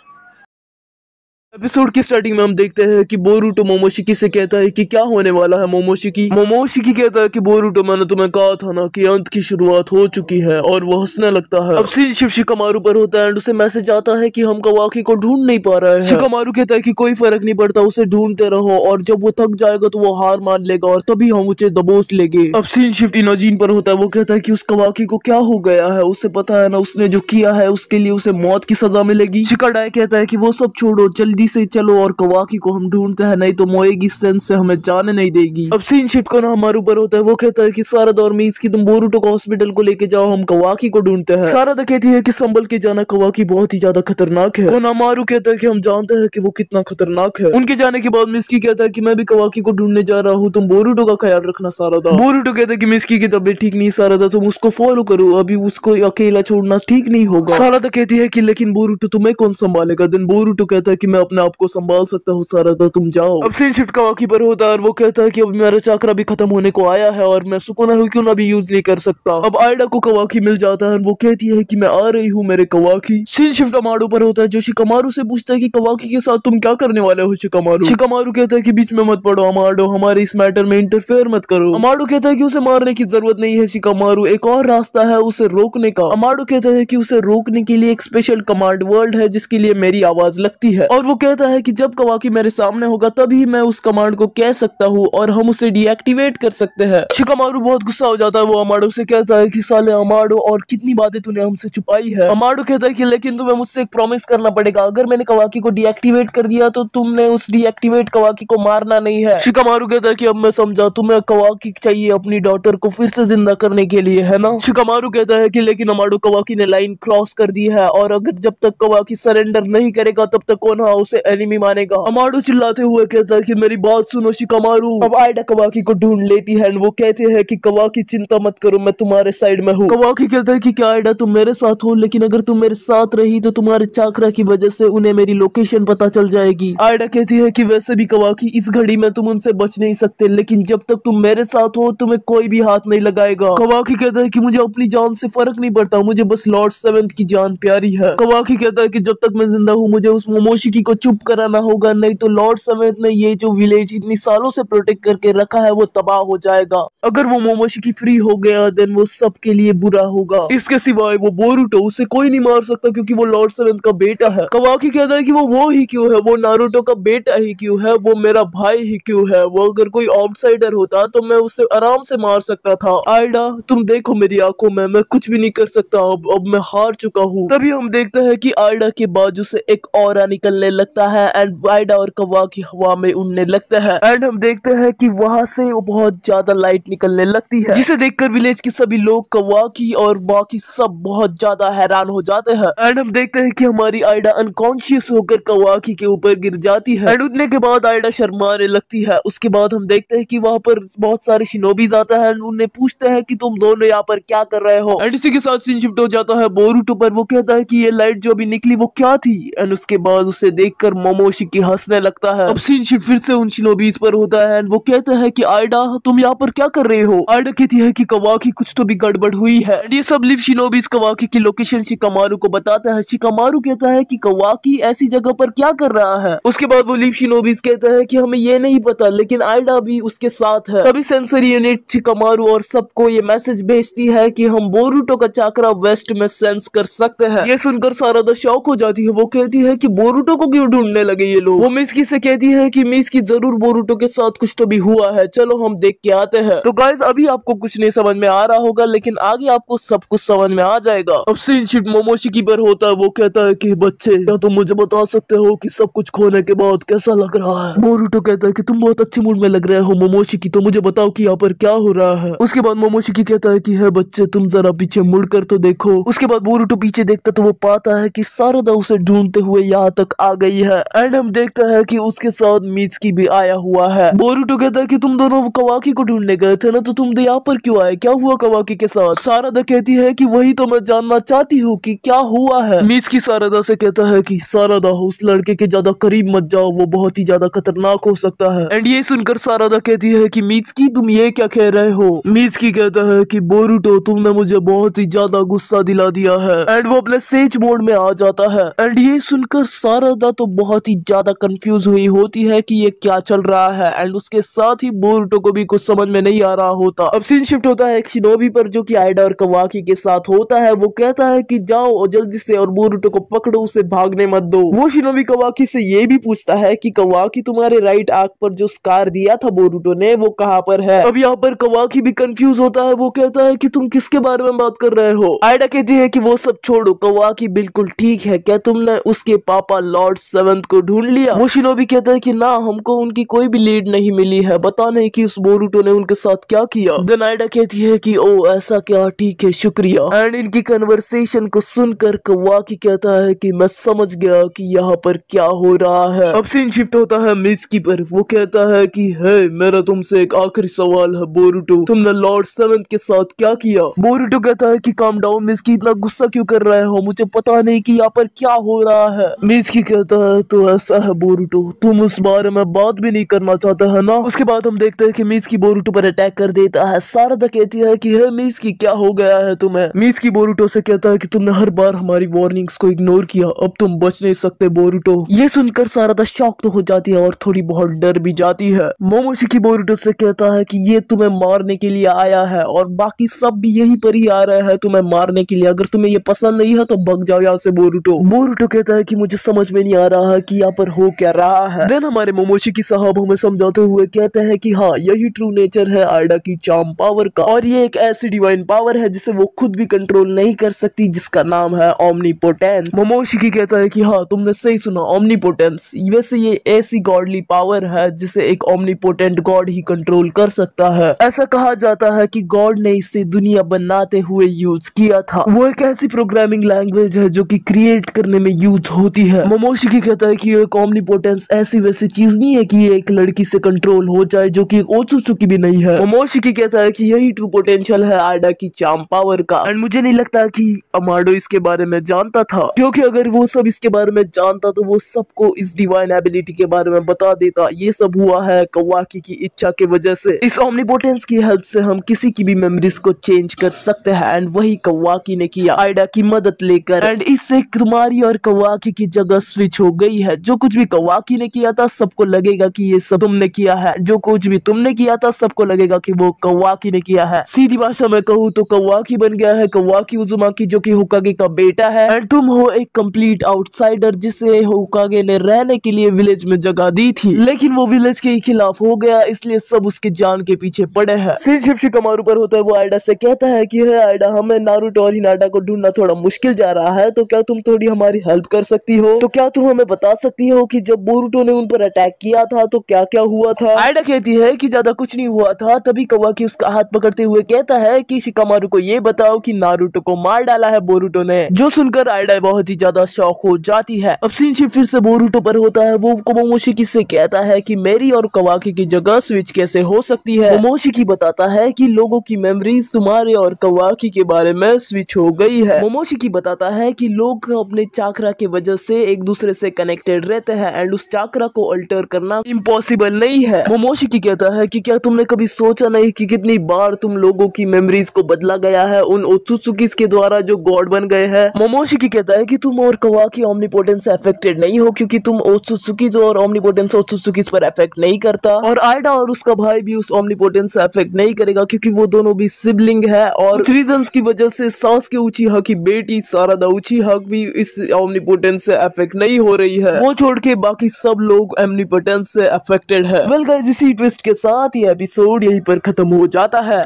एपिसोड की स्टार्टिंग में हम देखते हैं कि बोरुटो मोमोशिकी से कहता है कि क्या होने वाला है मोमोशिकी। मोमोशिकी कहता है कि बोरुटो, मैंने तुम्हें कहा था ना कि अंत की शुरुआत हो चुकी है, और वो हंसने लगता है। अब सीन शिव शिकामारू पर होता है एंड उसे मैसेज आता है कि हम कवाकी को ढूंढ नहीं पा रहे हैं। शिकामारू कहता है कि कोई फर्क नहीं पड़ता, उसे ढूंढते रहो, और जब वो थक जाएगा तो वो हार मान लेगा और तभी हम उसे दबोच लेंगे। अब सीन शिफ्ट इनोजीन पर होता है, वो कहता है कि उस कवाकी को क्या हो गया है, उसे पता है ना उसने जो किया है उसके लिए उसे मौत की सजा मिलेगी। शिकाडाई कहता है कि वो सब छोड़ो, जल्दी से चलो और कवाकी को हम ढूंढते हैं, नहीं तो मोएगी सेंस से हमें जाने नहीं देगी। अब सीन शिफ्ट को ना हमारे ऊपर होता है, वो कहता है कि सारादा और मिज़ुकी तुम बोरुटो को हॉस्पिटल को लेके जाओ, हम कवाकी को ढूंढते हैं। सारादा कहती है कि संभल के जाना, कवाकी बहुत ही ज्यादा खतरनाक है। और हमारू कहता है कि हम जानते हैं कि वो कितना खतरनाक है। उनके जाने के बाद मिज़ुकी कहता है कि मैं भी कवाकी को ढूंढने जा रहा हूँ, तुम बोरुटो का ख्याल रखना सारादा। बोरुटो कहता है कि मिज़ुकी की तबीयत ठीक नहीं सारादा, तुम उसको फॉलो करो, अभी उसको अकेला छोड़ना ठीक नहीं होगा। सारादा कहती है कि लेकिन बोरुटो तुम्हें कौन संभालेगा। देन बोरुटो कहता है कि मैं अपने आप को संभाल सकता हूँ सारादा, तुम जाओ। अब सीन शिफ्ट कवाकी पर होता है और वो कहता है कि अब मेरा चाकरा भी खत्म होने को आया है और मैं सुकुना हूँ क्यों ना भी यूज नहीं कर सकता। अब आयडा को कवाकी मिल जाता है और वो कहती है कि मैं आ रही हूँ मेरे कवाकी। सीन शिफ्ट अमाडो पर होता है, जो शिकामारू से पूछता है कि कवाकी के साथ तुम क्या करने वाले हो शिकामारू। शिकामारू कहता है कि बीच में मत पड़ो अमाडो, हमारे इस मैटर में इंटरफेयर मत करो। अमाडो कहता है कि उसे मारने की जरूरत नहीं है शिकामारू, एक और रास्ता है उसे रोकने का। अमाडो कहता है कि उसे रोकने के लिए एक स्पेशल कमांड वर्ड है जिसके लिए मेरी आवाज लगती है, और वो कहता है कि जब कवाकी मेरे सामने होगा तभी मैं उस कमांड को कह सकता हूँ और हम उसे डीएक्टिवेट कर सकते हैं। शिकामारू बहुत गुस्सा हो जाता है, वो अमाडो से कहता है कि साले अमाडो, और कितनी बातें तूने हमसे छुपाई है। अमाडो कहता है कि लेकिन तुम्हें मुझसे एक प्रॉमिस करना पड़ेगा, अगर मैंने कवाकी को डीएक्टिवेट कर दिया तो तुमने उस डीएक्टिवेट कवाकी को मारना नहीं है। शिकामारू कहता है कि अब मैं समझा, तुम्हें कवाकी चाहिए अपनी डॉटर को फिर से जिंदा करने के लिए, है ना। शिकामारू कहता है कि लेकिन अमाडो, कवाकी ने लाइन क्रॉस कर दी है और अगर जब तक कवाकी सरेंडर नहीं करेगा तब तक कौन उसे एनिमी मानेगा। अमाडो चिल्लाते हुए कहता है कि मेरी बात सुनो शिकामारू। अब आयडा कवाकी को ढूंढ लेती है, वो कहते हैं कि कवाकी चिंता मत करो, मैं तुम्हारे साइड में हूँ। कवाकी कहता है कि क्या आयडा तुम मेरे साथ हो, लेकिन अगर तुम मेरे साथ रही तो तुम्हारे चाकरा की वजह से उन्हें मेरी लोकेशन पता चल जाएगी। आयडा कहती है कि वैसे भी कवाकी, इस घड़ी में तुम उनसे बच नहीं सकते, लेकिन जब तक तुम मेरे साथ हो तुम्हें कोई भी हाथ नहीं लगाएगा। कवाकी कहता है कि मुझे अपनी जान से फर्क नहीं पड़ता, मुझे बस लॉर्ड सेवेंथ की जान प्यारी है। कवाकी कहता है कि जब तक मैं जिंदा हूँ मुझे उस मोमोशिकी को चुप कराना होगा, नहीं तो लॉर्ड सेवेंथ ने ये जो विलेज इतनी सालों से प्रोटेक्ट करके रखा है वो तबाह हो जाएगा। अगर वो मोमोशिकी फ्री हो गया देन वो सबके लिए बुरा होगा। इसके सिवाय वो बोरुटो, उसे कोई नहीं मार सकता क्योंकि वो लॉर्ड सेवेंथ का बेटा है। कवाकी कहता है कि वो ही क्यों है, वो नारुतो का बेटा ही क्यों है, वो मेरा भाई ही क्यों है, वो अगर कोई आउटसाइडर होता तो मैं उसे आराम से मार सकता था। आयडा तुम देखो मेरी आंखों में, मैं कुछ भी नहीं कर सकता, अब मैं हार चुका हूँ। तभी हम देखते हैं कि आयडा के बाजू से एक ऑरा निकलने लगता है एंड आयडा और कवाकी हवा में उड़ने लगते हैं एंड हम देखते हैं कि वहां से बहुत ज्यादा लाइट निकलने लगती है, जिसे देखकर विलेज के सभी लोग, कवाकी और बाकी सब बहुत ज्यादा हैरान हो जाते हैं एंड हम देखते हैं कि हमारी आयडा अनकॉन्शियस होकर कवाकी के ऊपर गिर जाती है एंड उठने के बाद आयडा शर्माने लगती है। उसके बाद हम देखते हैं कि वहां पर बहुत सारे शिनोबीज आते हैं एंड उन्हें पूछते हैं कि तुम दोनों यहाँ पर क्या कर रहे हो एंड इसी के साथ सीन शिफ्ट हो जाता है बोरुटो पर। वो कहता है कि ये लाइट जो अभी निकली वो क्या थी एंड उसके बाद उसे देख देखकर मोमोशिकी हंसने लगता है। अब सीन शिफ्ट फिर से उन शिनोबीज पर होता है। वो कहता है कि आयडा तुम यहाँ पर क्या कर रहे हो। आयडा कहती है कि कवाकी कुछ तो भी गड़बड़ हुई है। ये सब लिव शिनोबीज कवाकी की लोकेशन शिकामारू को बताता है। शिकामारू कहता है कि कवाकी ऐसी जगह पर क्या कर रहा है। उसके बाद वो लिव शिनोबीज कहता है कि हमें ये नहीं पता, लेकिन आयडा भी उसके साथ है। तभी सेंसरी यूनिट शिकामारू और सबको ये मैसेज भेजती है कि हम बोरुटो का चाकरा वेस्ट में सेंस कर सकते हैं। ये सुनकर सारादा शॉक हो जाती है। वो कहती है कि बोरुटो को क्यों ढूंढने लगे ये लोग। वो मिस्की से कहती है कि मिस्की जरूर बोरुटो के साथ कुछ तो भी हुआ है, चलो हम देख के आते हैं। तो गाइस अभी आपको कुछ नहीं समझ में आ रहा होगा, लेकिन आगे आपको सब कुछ समझ में आ जाएगा। अब सीन शिफ्ट मोमोशिकी पर होता है। वो कहता है कि बच्चे क्या तुम मुझे बता सकते हो कि सब कुछ खोने के बाद कैसा लग रहा है। बोरुटो कहता है कि तुम बहुत अच्छे मूड में लग रहे हो मोमोशिकी, तो मुझे बताओ कि यहाँ पर क्या हो रहा है। उसके बाद मोमोशिकी कहता है कि है बच्चे तुम जरा पीछे मुड़कर तो देखो। उसके बाद बोरुटो पीछे देखता तो वो पाता है कि सारदा उसे ढूंढते हुए यहाँ तक आ गई है। एंड हम देखता है कि उसके साथ मित्सुकी भी आया हुआ है। बोरुटो कहता है कि तुम दोनों कवाकी को ढूंढने गए थे ना, तो तुम यहाँ पर क्यों आए, क्या हुआ कवाकी के साथ। सारदा कहती है कि वही तो मैं जानना चाहती हूँ कि क्या हुआ है। मित्सुकी सारदा से कहता है कि सारदा उस लड़के के ज्यादा करीब मत जाओ, वो बहुत ही ज्यादा खतरनाक हो सकता है। एंड ये सुनकर सारदा कहती है कि मित्सुकी तुम ये क्या कह रहे हो। मित्सुकी कहता है कि बोरुटो तुमने मुझे बहुत ही ज्यादा गुस्सा दिला दिया है। एंड वो अपने सेज मोड में आ जाता है। एंड ये सुनकर सारदा तो बहुत ही ज्यादा कंफ्यूज हुई होती है कि ये क्या चल रहा है। एंड उसके साथ ही बोरुटो को भी कुछ समझ में नहीं आ रहा होता। अब सीन शिफ्ट होता है एक शिनोबी पर जो कि आयडा और कवाकी के साथ होता है। वो कहता है कि जाओ और जल्दी से और बोरुटो को पकड़ो, उसे भागने मत दो। वो शिनोबी कवाकी से ये भी पूछता है कि कवाकी तुम्हारे राइट आंख पर जो स्कार दिया था बोरुटो ने वो कहाँ पर है। अब यहाँ पर कवाकी भी कंफ्यूज होता है। वो कहता है कि तुम किसके बारे में बात कर रहे हो। आयडा कहती है कि वो सब छोड़ो, कवाकी बिल्कुल ठीक है, क्या तुमने उसके पापा लॉर्ड सेवंथ को ढूंढ लिया। वो शिनोबी कहता है कि ना, हमको उनकी कोई भी लीड नहीं मिली है, बता नहीं कि उस बोरुटो ने उनके साथ क्या किया। देन आयडा कहती है कि ओ ऐसा क्या, ठीक है शुक्रिया। एंड इनकी कन्वर्सेशन को सुनकर कवाकी कहता है कि मैं समझ गया कि यहाँ पर क्या हो रहा है। अब सीन शिफ्ट होता है मित्सुकी पर। वो कहता है कि है मेरा तुमसे एक आखिरी सवाल है बोरुटो, तुमने लॉर्ड सेवंथ के साथ क्या किया। बोरुटो कहता है कि काम डाउन मित्सुकी, इतना गुस्सा क्यों कर रहे हो, मुझे पता नहीं कि यहाँ पर क्या हो रहा है। मित्सुकी कहता है तो ऐसा है बोरुटो, तुम उस बारे में बात भी नहीं करना चाहता है ना। उसके बाद हम देखते हैं कि मित्सुकी बोरुटो पर अटैक कर देता है। सारदा कहती है कि हे मित्सुकी क्या हो गया है तुम्हें। मित्सुकी बोरुटो से कहता है कि तुमने हर बार हमारी वार्निंग्स को इग्नोर किया, अब तुम बच नहीं सकते बोरुटो। ये सुनकर सारदा शॉक तो हो जाती है और थोड़ी बहुत डर भी जाती है। मोमोशिकी बोरुटो से कहता है कि ये तुम्हें मारने के लिए आया है और बाकी सब भी यहीं पर ही आ रहे हैं तुम्हें मारने के लिए, अगर तुम्हें ये पसंद नहीं है तो भाग जाओ यहाँ से बोरुटो। बोरुटो कहता है कि मुझे समझ में नहीं आ रहा है कि यहाँ पर हो क्या रहा है। देन हमारे मोमोशिकी साहब हमें समझाते हुए कहते हैं कि हाँ यही ट्रू नेचर है आयडा की चार्म पावर का, और ये एक ऐसी डिवाइन पावर है जिसे वो खुद भी कंट्रोल नहीं कर सकती, जिसका नाम है ओमनीपोटेंस। मोमोशिकी कहता है कि हाँ तुमने सही सुना, ओमनीपोटेंस। वैसे ये ऐसी गॉडली पावर है जिसे एक ओमनीपोटेंट गॉड ही कंट्रोल कर सकता है। ऐसा कहा जाता है कि गॉड ने इसे दुनिया बनाते हुए यूज किया था। वो एक ऐसी प्रोग्रामिंग लैंग्वेज है जो कि क्रिएट करने में यूज होती है। मोमोशिकी कहता है कि एक ओमनीपोटेंस ऐसी वैसी चीज नहीं है कि ये एक लड़की से कंट्रोल हो जाए, जो कि ओत्सुत्सुकी भी नहीं है। मोमोशिकी कहता है कि यही ट्रू पोटेंशियल है आयडा की चार्म पावर का। एंड मुझे नहीं लगता कि अमाडो इसके बारे में जानता था, क्योंकि अगर वो सब इसके बारे में जानता तो वो सबको इस डिवाइन एबिलिटी के बारे में बता देता। ये सब हुआ है कवाकी की इच्छा की वजह से। इस ओमनीपोटेंस की हेल्प से हम किसी की भी मेमोरीज को चेंज कर सकते हैं, एंड वही कवाकी ने किया आयडा की मदद लेकर। एंड इससे तुम्हारी और कवाकी की जगह स्विच हो गई है। जो कुछ भी कवाकी ने किया था सबको लगेगा कि ये सब तुमने किया है, जो कुछ भी तुमने किया था सबको लगेगा कि वो कवाकी ने किया है। सीधी भाषा में कहूँ तो कवाकी बन गया है कवाकी उजुमाकी, जो कि होकागे का बेटा है। एंड तुम हो एक कंप्लीट आउटसाइडर जिसे होकागे ने रहने के लिए विलेज में जगह दी थी, लेकिन वो विलेज के खिलाफ हो गया, इसलिए सब उसके जान के पीछे पड़े हैं। सीन शिफ्ट शिकामारू पर होता है। वो आयडा से कहता है कि हे आयडा, हमें नारुतो और हिनाटा को ढूंढना थोड़ा मुश्किल जा रहा है, तो क्या तुम थोड़ी हमारी हेल्प कर सकती हो। तो क्या तुम हमें बता सकती हो कि जब बोरुटो ने उन पर अटैक किया था तो क्या क्या हुआ था। आयडा कहती है कि ज्यादा कुछ नहीं हुआ था। तभी कवाकी उसका हाथ पकड़ते हुए कहता है कि शिकामारू को ये बताओ कि नारुतो को मार डाला है बोरुटो ने। जो सुनकर आयडा बहुत ही ज्यादा शॉक हो जाती है। अब सीन शिफ्ट फिर से बोरुटो पर होता है। वो मोमोशिकी से कहता है कि मेरी और कवाकी की जगह स्विच कैसे हो सकती है। मोमोशिकी बताता है कि लोगों की मेमोरीज तुम्हारे और कवाकी के बारे में स्विच हो गई है। मोमोशिकी बताता है कि लोग अपने चाकरा की वजह से एक दूसरे से कनेक्टेड रहते हैं एंड उस चाकरा को अल्टर करना इम्पॉसिबल नहीं है। मोमोशिकी कहता है कि क्या तुमने कभी सोचा नहीं कि कितनी बार तुम लोगों की मेमोरीज को बदला गया है उन ओत्सुत्सुकीस के द्वारा जो गॉड बन गए हैं। मोमोशिकी कहता है कि तुम और कवाकी ओमनीपोटेंस से अफेक्टेड नहीं हो क्योंकि तुम ओत्सुत्सुकीस और ओमनीपोटेंस ओत्सुत्सुकीस पर अफेक्ट नहीं करता, और आइडा और उसका भाई भी उस ओमनीपोटेंस से अफेक्ट नहीं करेगा क्योंकि वो दोनों भी सिबलिंग है, और कुछ रीजंस की वजह से सासुके उचिहा की बेटी सारादा उचिहा भी इस ओमनीपोटेंस से अफेक्ट नहीं हो रही है। वो छोड़ के बाकी सब लोग ओमनीपोटेंस से अफेक्टेड है। वेल गाइस, इसी ट्विस्ट के साथ ये एपिसोड यहीं पर खत्म हो जाता है।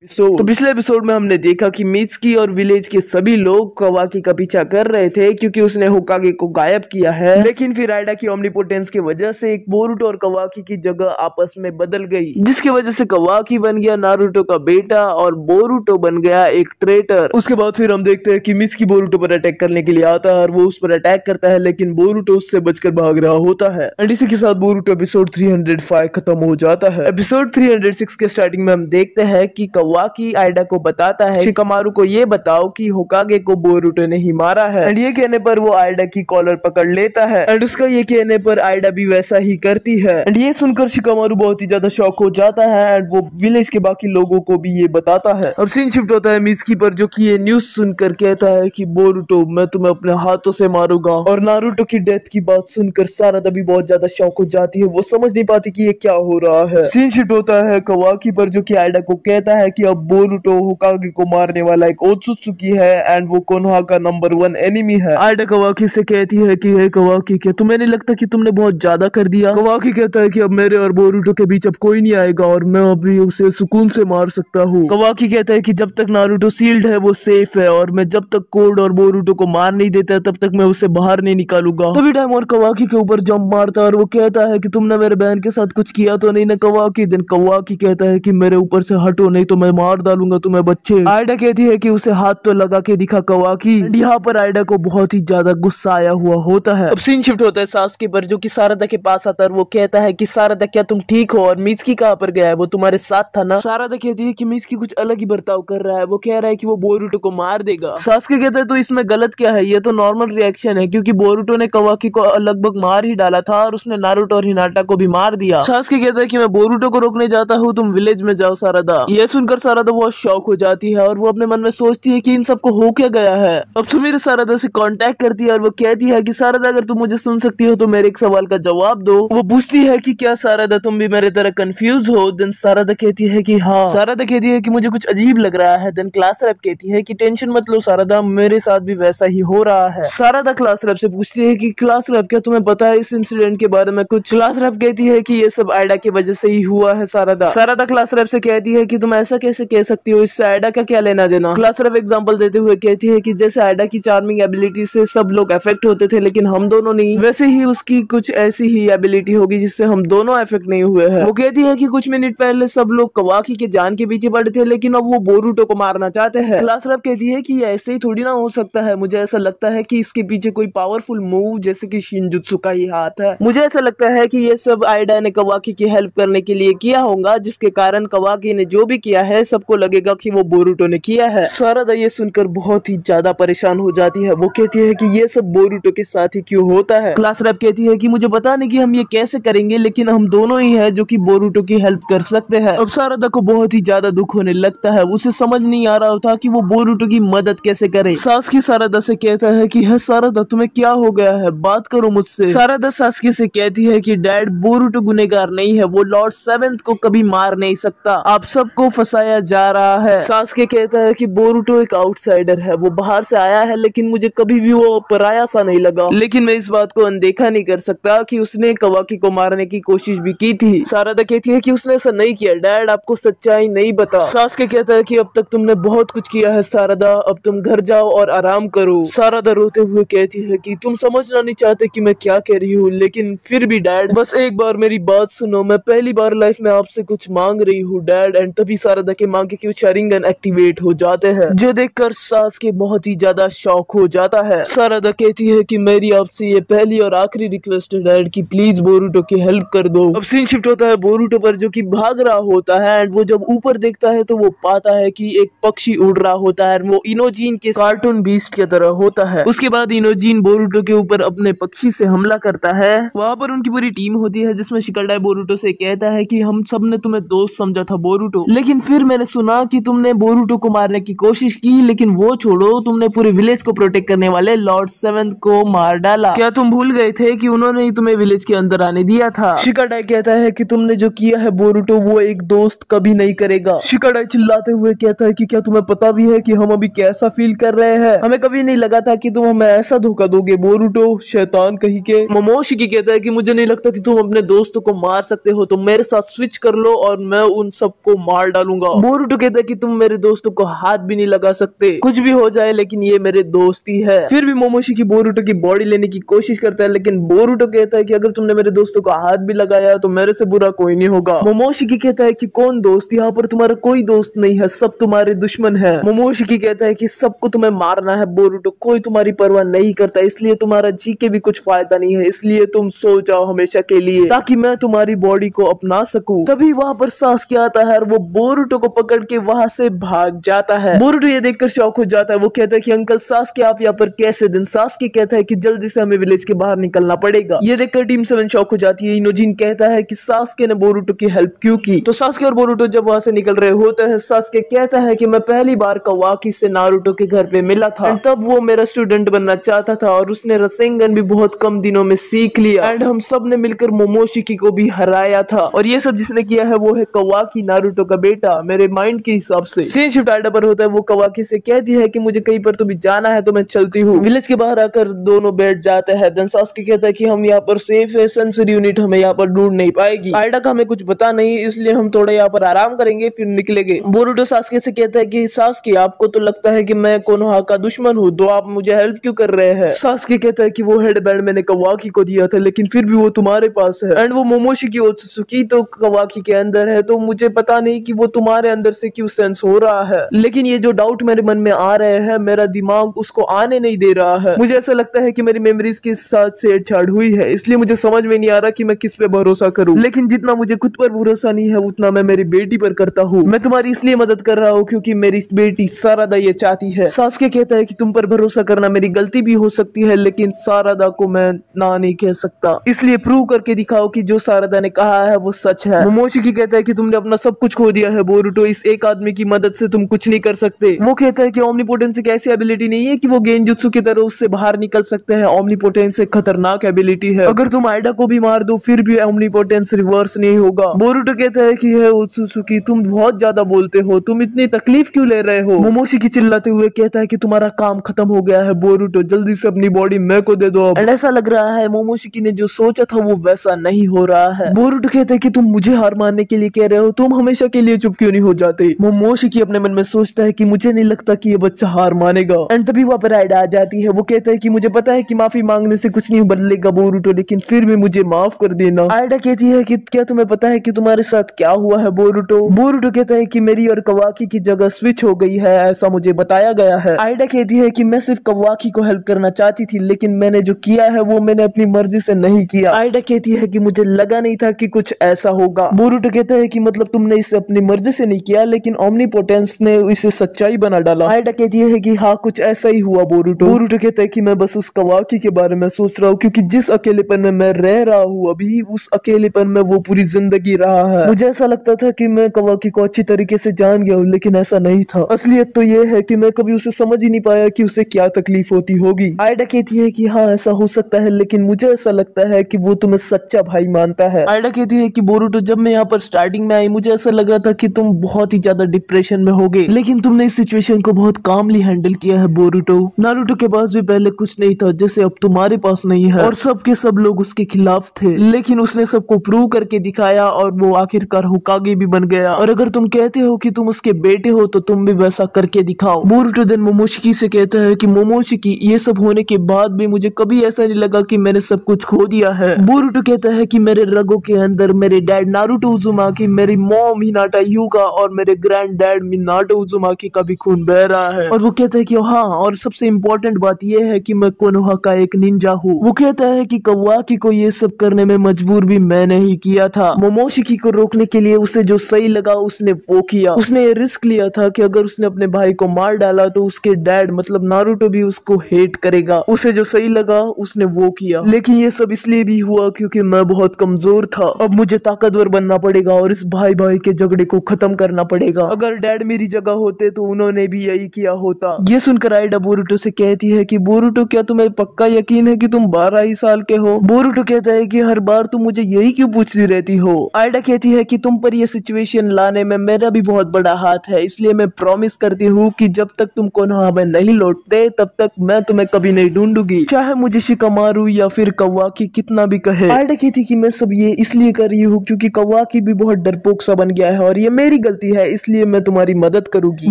तो पिछले एपिसोड में हमने देखा कि मित्सुकी और विलेज के सभी लोग कवाकी का पीछा कर रहे थे क्योंकि उसने होकागे को गायब किया है, लेकिन फिर आइडा की ओमनीपोटेंस की वजह से एक बोरुटो और कवाकी की जगह आपस में बदल गई, जिसकी वजह से कवाकी बन गया नारुतो का बेटा और बोरुटो बन गया एक ट्रेटर। उसके बाद फिर हम देखते हैं कि मित्सुकी बोरुटो पर अटैक करने के लिए आता है और वो उस पर अटैक करता है, लेकिन बोरुटो उससे बचकर भाग रहा होता है। एंड इसी के साथ बोरुटो एपिसोड 305 खत्म हो जाता है। एपिसोड 306 के स्टार्टिंग में हम देखते हैं कि कवाकी आइडा को बताता है शिकामारू को ये बताओ कि होकागे को बोरुटो ने ही मारा है, एंड ये कहने पर वो आइडा की कॉलर पकड़ लेता है, एंड उसका ये कहने पर आइडा भी वैसा ही करती है। एंड ये सुनकर शिकामारू बहुत ही ज्यादा शॉक हो जाता है एंड वो विलेज के बाकी लोगों को भी ये बताता है। अब सीन शिफ्ट होता है मित्सुकी पर, जो कि ये न्यूज सुनकर कहता है कि बोरुटो मैं तुम्हें अपने हाथों से मारूंगा, और नारुतो की डेथ की बात सुनकर सारादा भी बहुत ज्यादा शॉक हो जाती है। वो समझ नहीं पाती कि ये क्या हो रहा है। सीन शिफ्ट होता है कवाकी पर, जो कि आइडा को कहता है कि अब बोरुटो होकागे को मारने वाला एक ओत्सुत्सुकी है एंड वो कोनोहा का नंबर 1 एनिमी है। आइडा कवाकी से कहती है कि हे कवाकी, क्या तुम्हें नहीं लगता कि तुमने बहुत ज्यादा कर दिया? कवाकी कहता है कि अब मेरे और बोरुटो के बीच अब कोई नहीं आएगा और मैं अभी उसे सुकून से मार सकता हूँ। कवाकी कहता है कि जब तक नारुतो सील्ड है वो सेफ है, और मैं जब तक कोड और बोरुटो को मार नहीं देता तब तक मैं उसे बाहर नहीं निकालूंगा। तभी टाइम और कवाकी के ऊपर जंप मारता है और वो कहता है कि तुमने मेरे बहन के साथ कुछ किया तो नहीं ना कवाकी? दिन कवाकी कहता है कि मेरे ऊपर से हटो नहीं तो मैं मार डालूंगा तुम्हें बच्चे। आइडा कहती है कि उसे हाथ तो लगा के दिखा कवाकी। यहाँ पर आइडा को बहुत ही ज्यादा गुस्सा आया हुआ होता है। अब सीन शिफ्ट होता है सासुके पर, जो कि सारादा के पास आता है और वो कहता है कि सारादा क्या तुम ठीक हो, और मित्सुकी कहाँ पर गया है? वो तुम्हारे साथ था ना? सारादा कहती है कि मित्सुकी कुछ अलग ही बर्ताव कर रहा है, वो कह रहा है कि वो बोरुटो को मार देगा। सासुके कहता है तो इसमें गलत क्या है, ये तो नॉर्मल रिएक्शन है क्योंकि बोरुटो ने कवाकी को लगभग मार ही डाला था और उसने नारुतो और हिनाटा को भी मार दिया। सासुके कहता है कि मैं बोरुटो को रोकने जाता हूँ, तुम विलेज में जाओ सारादा। ये सुनकर सारादा बहुत शॉक हो जाती है और वो अपने मन में सोचती है कि इन सबको हो क्या गया है। अब सुमीर सारादा से कांटेक्ट करती है और वो कहती है कि सारादा अगर तुम मुझे सुन सकती हो तो मेरे एक सवाल का जवाब दो। वो पूछती है कि क्या सारादा तुम भी मेरे तरह कंफ्यूज हो? देन सारादा कहती है कि हाँ। सारादा कहती है कि मुझे कुछ अजीब लग रहा है। देन क्लास रैप कहती है कि टेंशन मत लो सारादा, मेरे साथ भी वैसा ही हो रहा है। सारादा क्लास रैप से पूछती है कि क्लास रैप क्या तुम्हें पता है इस इंसिडेंट के बारे में कुछ? क्लास रैप कहती है कि ये सब आइडा की वजह से ही हुआ है सारादा। सारादा क्लास रैप से कहती है कि तुम ऐसा कैसे कह सकती हो, इससे आइडा का क्या लेना देना? क्लास रैप एग्जांपल देते हुए कहती है कि जैसे आइडा की चार्मिंग एबिलिटी से सब लोग अफेक्ट होते थे लेकिन हम दोनों नहीं, वैसे ही उसकी कुछ ऐसी ही एबिलिटी होगी जिससे हम दोनों अफेक्ट नहीं हुए हैं। वो कहती है कि कुछ मिनट पहले सब लोग कवाकी के जान के पीछे पड़े थे लेकिन अब वो बोरुटो को मारना चाहते हैं। क्लास रैप कहती है कि ऐसे ही थोड़ी ना हो सकता है, मुझे ऐसा लगता है कि इसके पीछे कोई पावरफुल मूव जैसे कि शिनजुत्सु का ही हाथ है। मुझे ऐसा लगता है कि ये सब आइडा ने कवाकी की हेल्प करने के लिए किया होगा, जिसके कारण कवाकी ने जो भी किया है सबको लगेगा कि वो बोरुटो ने किया है। सारादा ये सुनकर बहुत ही ज्यादा परेशान हो जाती है। वो कहती है कि ये सब बोरुटो के साथ ही क्यों होता है। क्लास रैप कहती है कि मुझे पता नहीं कि हम ये कैसे करेंगे लेकिन हम दोनों ही हैं जो कि बोरुटो की हेल्प कर सकते हैं। अब सारादा को बहुत ही ज्यादा दुख होने लगता है, उसे समझ नहीं आ रहा था कि वो बोरुटो की मदद कैसे करे। सासुके सारादा से कहता है कि है सारादा तुम्हें क्या हो गया है, बात करो मुझसे। सारादा सासुके से कहती है कि डैड बोरुटो गुनहगार नहीं है, वो लॉर्ड सेवेंथ को कभी मार नहीं सकता, आप सबको फंसाया जा रहा है। सासुके कहता है कि बोरुटो एक आउटसाइडर है, वो बाहर से आया है लेकिन मुझे कभी भी वो पराया सा नहीं लगा, लेकिन मैं इस बात को अनदेखा नहीं कर सकता कि उसने कवाकी को मारने की कोशिश भी की थी। सारादा कहती है कि उसने ऐसा नहीं किया, डैड आपको सच्चाई नहीं बता। सासुके कहता है कि अब तक तुमने बहुत कुछ किया है सारादा, अब तुम घर जाओ और आराम करो। सारादा रोते हुए कहती है कि तुम समझना नहीं चाहते कि मैं क्या कह रही हूँ, लेकिन फिर भी डैड बस एक बार मेरी बात सुनो, मैं पहली बार लाइफ में आपसे कुछ मांग रही हूँ डैड। एंड तभी सारादा सारादा के मांगेक्यू शारिंगन एक्टिवेट हो जाते हैं, जो देखकर सास्के बहुत ही ज्यादा शॉक हो जाता है। सारादा कहती है कि मेरी आपसे ये पहली और आखिरी रिक्वेस्ट है डैड कि प्लीज बोरुटो की हेल्प कर दो। अब सीन शिफ्ट होता है बोरुटो पर, जो कि भाग रहा होता है एंड वो जब ऊपर देखता है तो वो पाता है कि एक पक्षी उड़ रहा होता है, वो इनोजीन के कार्टून बीस्ट की तरह होता है। उसके बाद इनोजीन बोरुटो के ऊपर अपने पक्षी से हमला करता है। वहाँ पर उनकी पूरी टीम होती है, जिसमें शिकाडाई बोरुटो से कहता है कि हम सब ने तुम्हें दोस्त समझा था बोरुटो, लेकिन फिर मैंने सुना कि तुमने बोरुटो को मारने की कोशिश की, लेकिन वो छोड़ो, तुमने पूरे विलेज को प्रोटेक्ट करने वाले लॉर्ड सेवेंथ को मार डाला। क्या तुम भूल गए थे कि उन्होंने ही तुम्हें विलेज के अंदर आने दिया था? शिकाडाई कहता है कि तुमने जो किया है बोरुटो वो एक दोस्त कभी नहीं करेगा। शिकाडाई चिल्लाते हुए कहता है कि क्या तुम्हें पता भी है कि हम अभी कैसा फील कर रहे हैं? हमें कभी नहीं लगा था कि तुम हमें ऐसा धोखा दोगे बोरुटो, शैतान कहीं के। मोमोशिकी कहता है कि मुझे नहीं लगता कि तुम अपने दोस्तों को मार सकते हो, तुम मेरे साथ स्विच कर लो और मैं उन सबको मार डालूंगा। बोरुटो कहता है कि तुम मेरे दोस्तों को हाथ भी नहीं लगा सकते, कुछ भी हो जाए लेकिन ये मेरे दोस्त ही है। फिर भी मोमोशिकी बोरुटो की बॉडी लेने की कोशिश करता है, लेकिन बोरुटो कहता है कि अगर तुमने मेरे दोस्तों को हाथ भी लगाया तो मेरे से बुरा कोई नहीं होगा। मोमोशिकी कहता है कि कौन दोस्त, यहाँ पर तुम्हारा कोई दोस्त नहीं है, सब तुम्हारे दुश्मन है। मोमोशिकी कहता है कि सबको तुम्हें मारना है बोरुटो, कोई तुम्हारी परवाह नहीं करता, इसलिए तुम्हारा जी के भी कुछ फायदा नहीं है, इसलिए तुम सो जाओ हमेशा के लिए ताकि मैं तुम्हारी बॉडी को अपना सकूं। तभी वहाँ पर सास्के आता है और वो बोरुटो को पकड़ के वहाँ से भाग जाता है। बोरुटो ये देखकर शॉक हो जाता है, वो कहता है कि अंकल सास्के आप यहाँ पर कैसे? दिन सास्के कहता है कि जल्दी से हमें विलेज के बाहर निकलना पड़ेगा। ये देखकर टीम 7 शॉक हो जाती है। इनोजीन कहता है कि सास्के ने बोरुटो की हेल्प क्यों की? तो सास्के और बोरुटो जब वहाँ से निकल रहे होते हैं, सास्के कहता है कि मैं पहली बार कवाकी से नारुतो के घर पे मिला था, तब वो मेरा स्टूडेंट बनना चाहता था और उसने रसेंगन भी बहुत कम दिनों में सीख लिया एंड हम सब ने मिलकर मोमोशिकी को भी हराया था, और ये सब जिसने किया है वो है कवाकी, नारुतो का बेटा। मेरे माइंड के हिसाब से सीन शिफ्ट आइडा पर होता है, वो कवाकी से कहती है कि मुझे कहीं पर तो भी जाना है तो मैं चलती हूँ। विलेज के बाहर आकर दोनों बैठ जाते हैं। देन सास्के कहता है कि हम यहाँ पर सेफ है, सेंसर यूनिट हमें यहाँ पर ढूंढ नहीं पाएगी, आइडा का हमें कुछ पता नहीं, इसलिए हम थोड़ा यहाँ पर आराम करेंगे फिर निकलेंगे। बोरुटो सास्के से कहता है कि सास्के आपको तो लगता है कि मैं कोनोहा का दुश्मन हूँ, तो आप मुझे हेल्प क्यों कर रहे हैं? सास्के कहता है कि वो हेडबैंड मैंने कवाकी को दिया था, लेकिन फिर भी वो तुम्हारे पास है एंड वो मोमोशिकी ओत्सुकी तो कवाकी के अंदर है, तो मुझे पता नहीं कि वो तुम्हारे अंदर से क्यों सेंस हो रहा है, लेकिन ये जो डाउट मेरे मन में आ रहे हैं मेरा दिमाग उसको आने नहीं दे रहा है। मुझे ऐसा लगता है कि मेरी मेमोरीज के साथ छेड़छाड़ हुई है, इसलिए मुझे समझ में नहीं आ रहा कि मैं किस पे भरोसा करूं, लेकिन जितना मुझे खुद पर भरोसा नहीं है उतना मैं मेरी बेटी पर करता हूँ। मैं तुम्हारी इसलिए मदद कर रहा हूँ क्योंकि मेरी बेटी सारादा ये चाहती है। सास्के कहता है कि तुम पर भरोसा करना मेरी गलती भी हो सकती है, लेकिन सारादा को मैं ना नहीं कह सकता, इसलिए प्रूव करके दिखाओ कि जो सारादा ने कहा है वो सच है। मोमोशिकी कहता है कि तुमने अपना सब कुछ खो दिया है बोरुटो, इस एक आदमी की मदद से तुम कुछ नहीं कर सकते। वो कहता है कि ओमनीपोटेंस एक ऐसी एबिलिटी नहीं है कि वो गेंजुत्सु की तरह उससे बाहर निकल सकते हैं, ओमनीपोटेंस एक खतरनाक एबिलिटी है, अगर तुम आइडा को भी मार दो फिर भी ओमनीपोटेंस रिवर्स नहीं होगा। बोरुटो कहता है कि हे ओत्सुकी तुम बहुत ज्यादा बोलते हो, तुम इतनी तकलीफ क्यों ले रहे हो? मोमोशिकी चिल्लाते हुए कहता है कि तुम्हारा काम खत्म हो गया है बोरुटो, जल्दी से अपनी बॉडी मेरे को दे दो अब। एंड ऐसा लग रहा है मोमोशिकी ने जो सोचा था वो वैसा नहीं हो रहा है। बोरुटो कहता है कि तुम मुझे हार मानने के लिए कह रहे हो, तुम हमेशा के लिए चुप क्यों नहीं हो जाते? मोमोशिकी अपने मन में सोचता है कि मुझे नहीं लगता कि ये बच्चा हार मानेगा। एंड तभी वहाँ पर आइडा आ जाती है, वो कहता है कि मुझे पता है कि माफी मांगने से कुछ नहीं बदलेगा बोरुटो, लेकिन फिर भी मुझे माफ कर देना। आइडा कहती है कि क्या तुम्हें पता है कि तुम्हारे साथ क्या हुआ है बोरुटो? बोरुटो कहता है कि मेरी और कवाकी की जगह स्विच हो गई है, ऐसा मुझे बताया गया है। आइडा कहती है कि मैं सिर्फ कवाकी को हेल्प करना चाहती थी, लेकिन मैंने जो किया है वो मैंने अपनी मर्जी से नहीं किया। आइडा कहती है कि मुझे लगा नहीं था कि कुछ ऐसा होगा। बोरुटो कहता है कि मतलब तुमने इसे अपनी मर्जी से नहीं किया, लेकिन ओमनीपोटेंस ने इसे सच्चाई बना डाला। आइडा कहती है कि हाँ कुछ ऐसा ही हुआ बोरुटो। बोरुटो कहता है कि मैं बस उस कवाकी के बारे में सोच रहा हूँ, क्योंकि जिस अकेलेपन में मैं रह रहा हूँ अभी, उस अकेलेपन में वो पूरी जिंदगी रहा है। मुझे ऐसा लगता था कि मैं कवाकी को अच्छी तरीके से जान गया हूँ, लेकिन ऐसा नहीं था। असलियत तो ये है कि मैं कभी उसे समझ ही नहीं पाया कि उसे क्या तकलीफ होती होगी। आइडा कहती है कि हाँ ऐसा हो सकता है, लेकिन मुझे ऐसा लगता है कि वो तुम्हें सच्चा भाई मानता है। आइडा कहती है कि बोरुटो जब मैं यहाँ पर स्टार्टिंग में आई मुझे ऐसा लगा था कि तुम बहुत ही ज्यादा डिप्रेशन में होगे, लेकिन तुमने इस सिचुएशन को बहुत कामली हैंडल किया है बोरुटो। नारुतो के पास भी पहले कुछ नहीं था जैसे अब तुम्हारे पास नहीं है, और सब के सब लोग उसके खिलाफ थे, लेकिन उसने सबको प्रूव करके दिखाया और वो आखिरकार होकागे भी बन गया। और अगर तुम कहते हो कि तुम उसके बेटे हो तो तुम भी वैसा करके दिखाओ। बोरुटो देन मोमोशिकी से कहता है कि मोमोशिकी ये सब होने के बाद भी मुझे कभी ऐसा नहीं लगा कि मैंने सब कुछ खो दिया है। बोरुटो कहता है कि मेरे रगों के अंदर मेरे डैड नारुतो उज़ुमाकी, मेरी मॉम हिनाटा युका का और मेरे ग्रैंड डैड मिनाटो उजुमाकी का भी खून बह रहा है। और वो कहता है कि हाँ, और सबसे इम्पोर्टेंट बात यह है कि मैं कोनोहा का एक निंजा हूँ। वो कहता है कि कवाकी को ये सब करने में मजबूर भी मैंने ही किया था। मोमोशिकी को रोकने के लिए उसे जो सही लगा उसने वो किया। उसने ये रिस्क लिया था कि अगर उसने अपने भाई को मार डाला तो उसके डैड मतलब नारुतो भी उसको हेट करेगा। उसे जो सही लगा उसने वो किया। लेकिन ये सब इसलिए भी हुआ क्योंकि मैं बहुत कमजोर था। अब मुझे ताकतवर बनना पड़ेगा और इस भाई भाई के झगड़े को खत्म करना पड़ेगा। अगर डैड मेरी जगह होते तो उन्होंने भी यही किया होता। ये सुनकर आइडा बोरुटो से कहती है कि बोरुटो, क्या तुम्हें पक्का यकीन है कि तुम 12 ही साल के हो? बोरुटो कहता है कि हर बार तुम मुझे यही क्यों पूछती रहती हो? आइडा कहती है कि तुम पर यह सिचुएशन लाने में मेरा भी बहुत बड़ा हाथ है, इसलिए मैं प्रॉमिस करती हूँ कि जब तक तुम कोनोहा में नहीं लौटते तब तक मैं तुम्हें कभी नहीं ढूंढूंगी, चाहे मुझे शिकामारू या फिर कवाकी कितना भी कहे। आइडा कहती कि मैं सब ये इसलिए कर रही हूँ क्योंकि कवाकी भी बहुत डरपोक सा बन गया है और ये मेरी गलती है, इसलिए मैं तुम्हारी मदद करूंगी।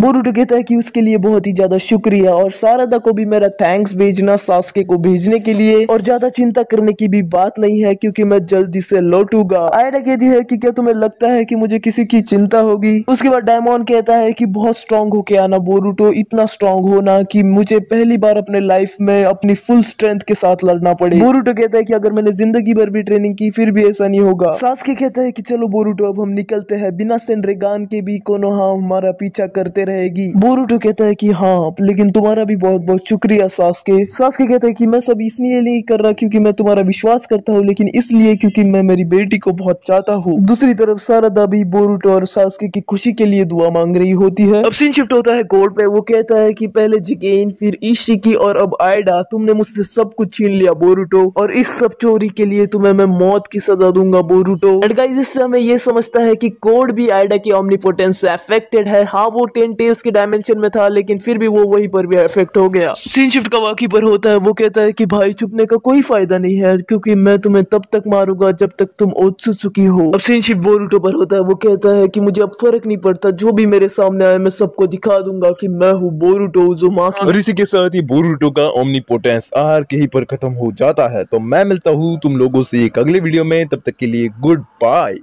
बोरुटो कहता है कि उसके लिए बहुत ही ज्यादा शुक्रिया और सारादा को भी मेरा थैंक्स भेजना सास्के को भेजने के लिए, और ज्यादा चिंता करने की भी बात नहीं है क्योंकि मैं जल्दी से लौटूंगा। आइडा कहती है कि क्या तुम्हें लगता है कि मुझे किसी की चिंता होगी? उसके बाद डायमंड कहता है कि बहुत स्ट्रांग होके आना बोरुटो, इतना स्ट्रांग होना कि मुझे पहली बार अपने लाइफ में अपनी फुल स्ट्रेंथ के साथ लड़ना पड़े। बोरुटो कहता है कि अगर मैंने जिंदगी भर भी ट्रेनिंग की फिर भी ऐसा नहीं होगा। सास्के कहता है कि चलो बोरुटो अब हम निकलते हैं, बिना सेनरेगान के भी कोनोहा हमारा पीछा करते रहेगी। बोरुटो कहता है कि हाँ, लेकिन तुम्हारा भी बहुत बहुत शुक्रिया सास्के। सास्के कहता है कि मैं सब इसलिए नहीं कर रहा क्योंकि मैं तुम्हारा विश्वास करता हूँ, लेकिन इसलिए क्योंकि मैं मेरी बेटी को बहुत चाहता हूँ। दूसरी तरफ सारादा भी बोरुटो और सास्के की खुशी के लिए दुआ मांग रही होती है। अब सीन शिफ्ट होता है कोर्ट पे। वो कहता है कि पहले जिगेन, फिर इशिकी और अब आइडा, तुमने मुझसे सब कुछ छीन लिया बोरुटो, और इस सब चोरी के लिए तुम्हें मैं मौत की सजा दूंगा बोरुटो। एंड गाइस, इससे हमें ये समझता है कि कोड भी आइडा की ओमनीपोटेंस से अफेक्टेड है। हाँ, वो 10 टेल्स के डायमेंशन में था लेकिन फिर भी वो वहीं पर भी अफेक्ट हो गया। सीन शिफ्ट कवाकी पर होता है। वो कहता है कि भाई छुपने का कोई फायदा नहीं है क्योंकि मैं तुम्हें तब तक मारूंगा जब तक तुम ओत्सुत्सुकी हो। अब सीन शिफ्ट बोरुटो पर होता है। वो कहता है कि मुझे अब फर्क नहीं पड़ता, जो भी मेरे सामने आए मैं सबको दिखा दूंगा कि मैं हूँ बोरुटो उजुमाकी। और इसी के साथ ही बोरुटो का ओमनीपोटेंस आर्क यहीं पर खत्म हो जाता है। तो मैं मिलता हूँ तुम लोगों से एक अगले वीडियो में, तब तक के लिए गुड बाय।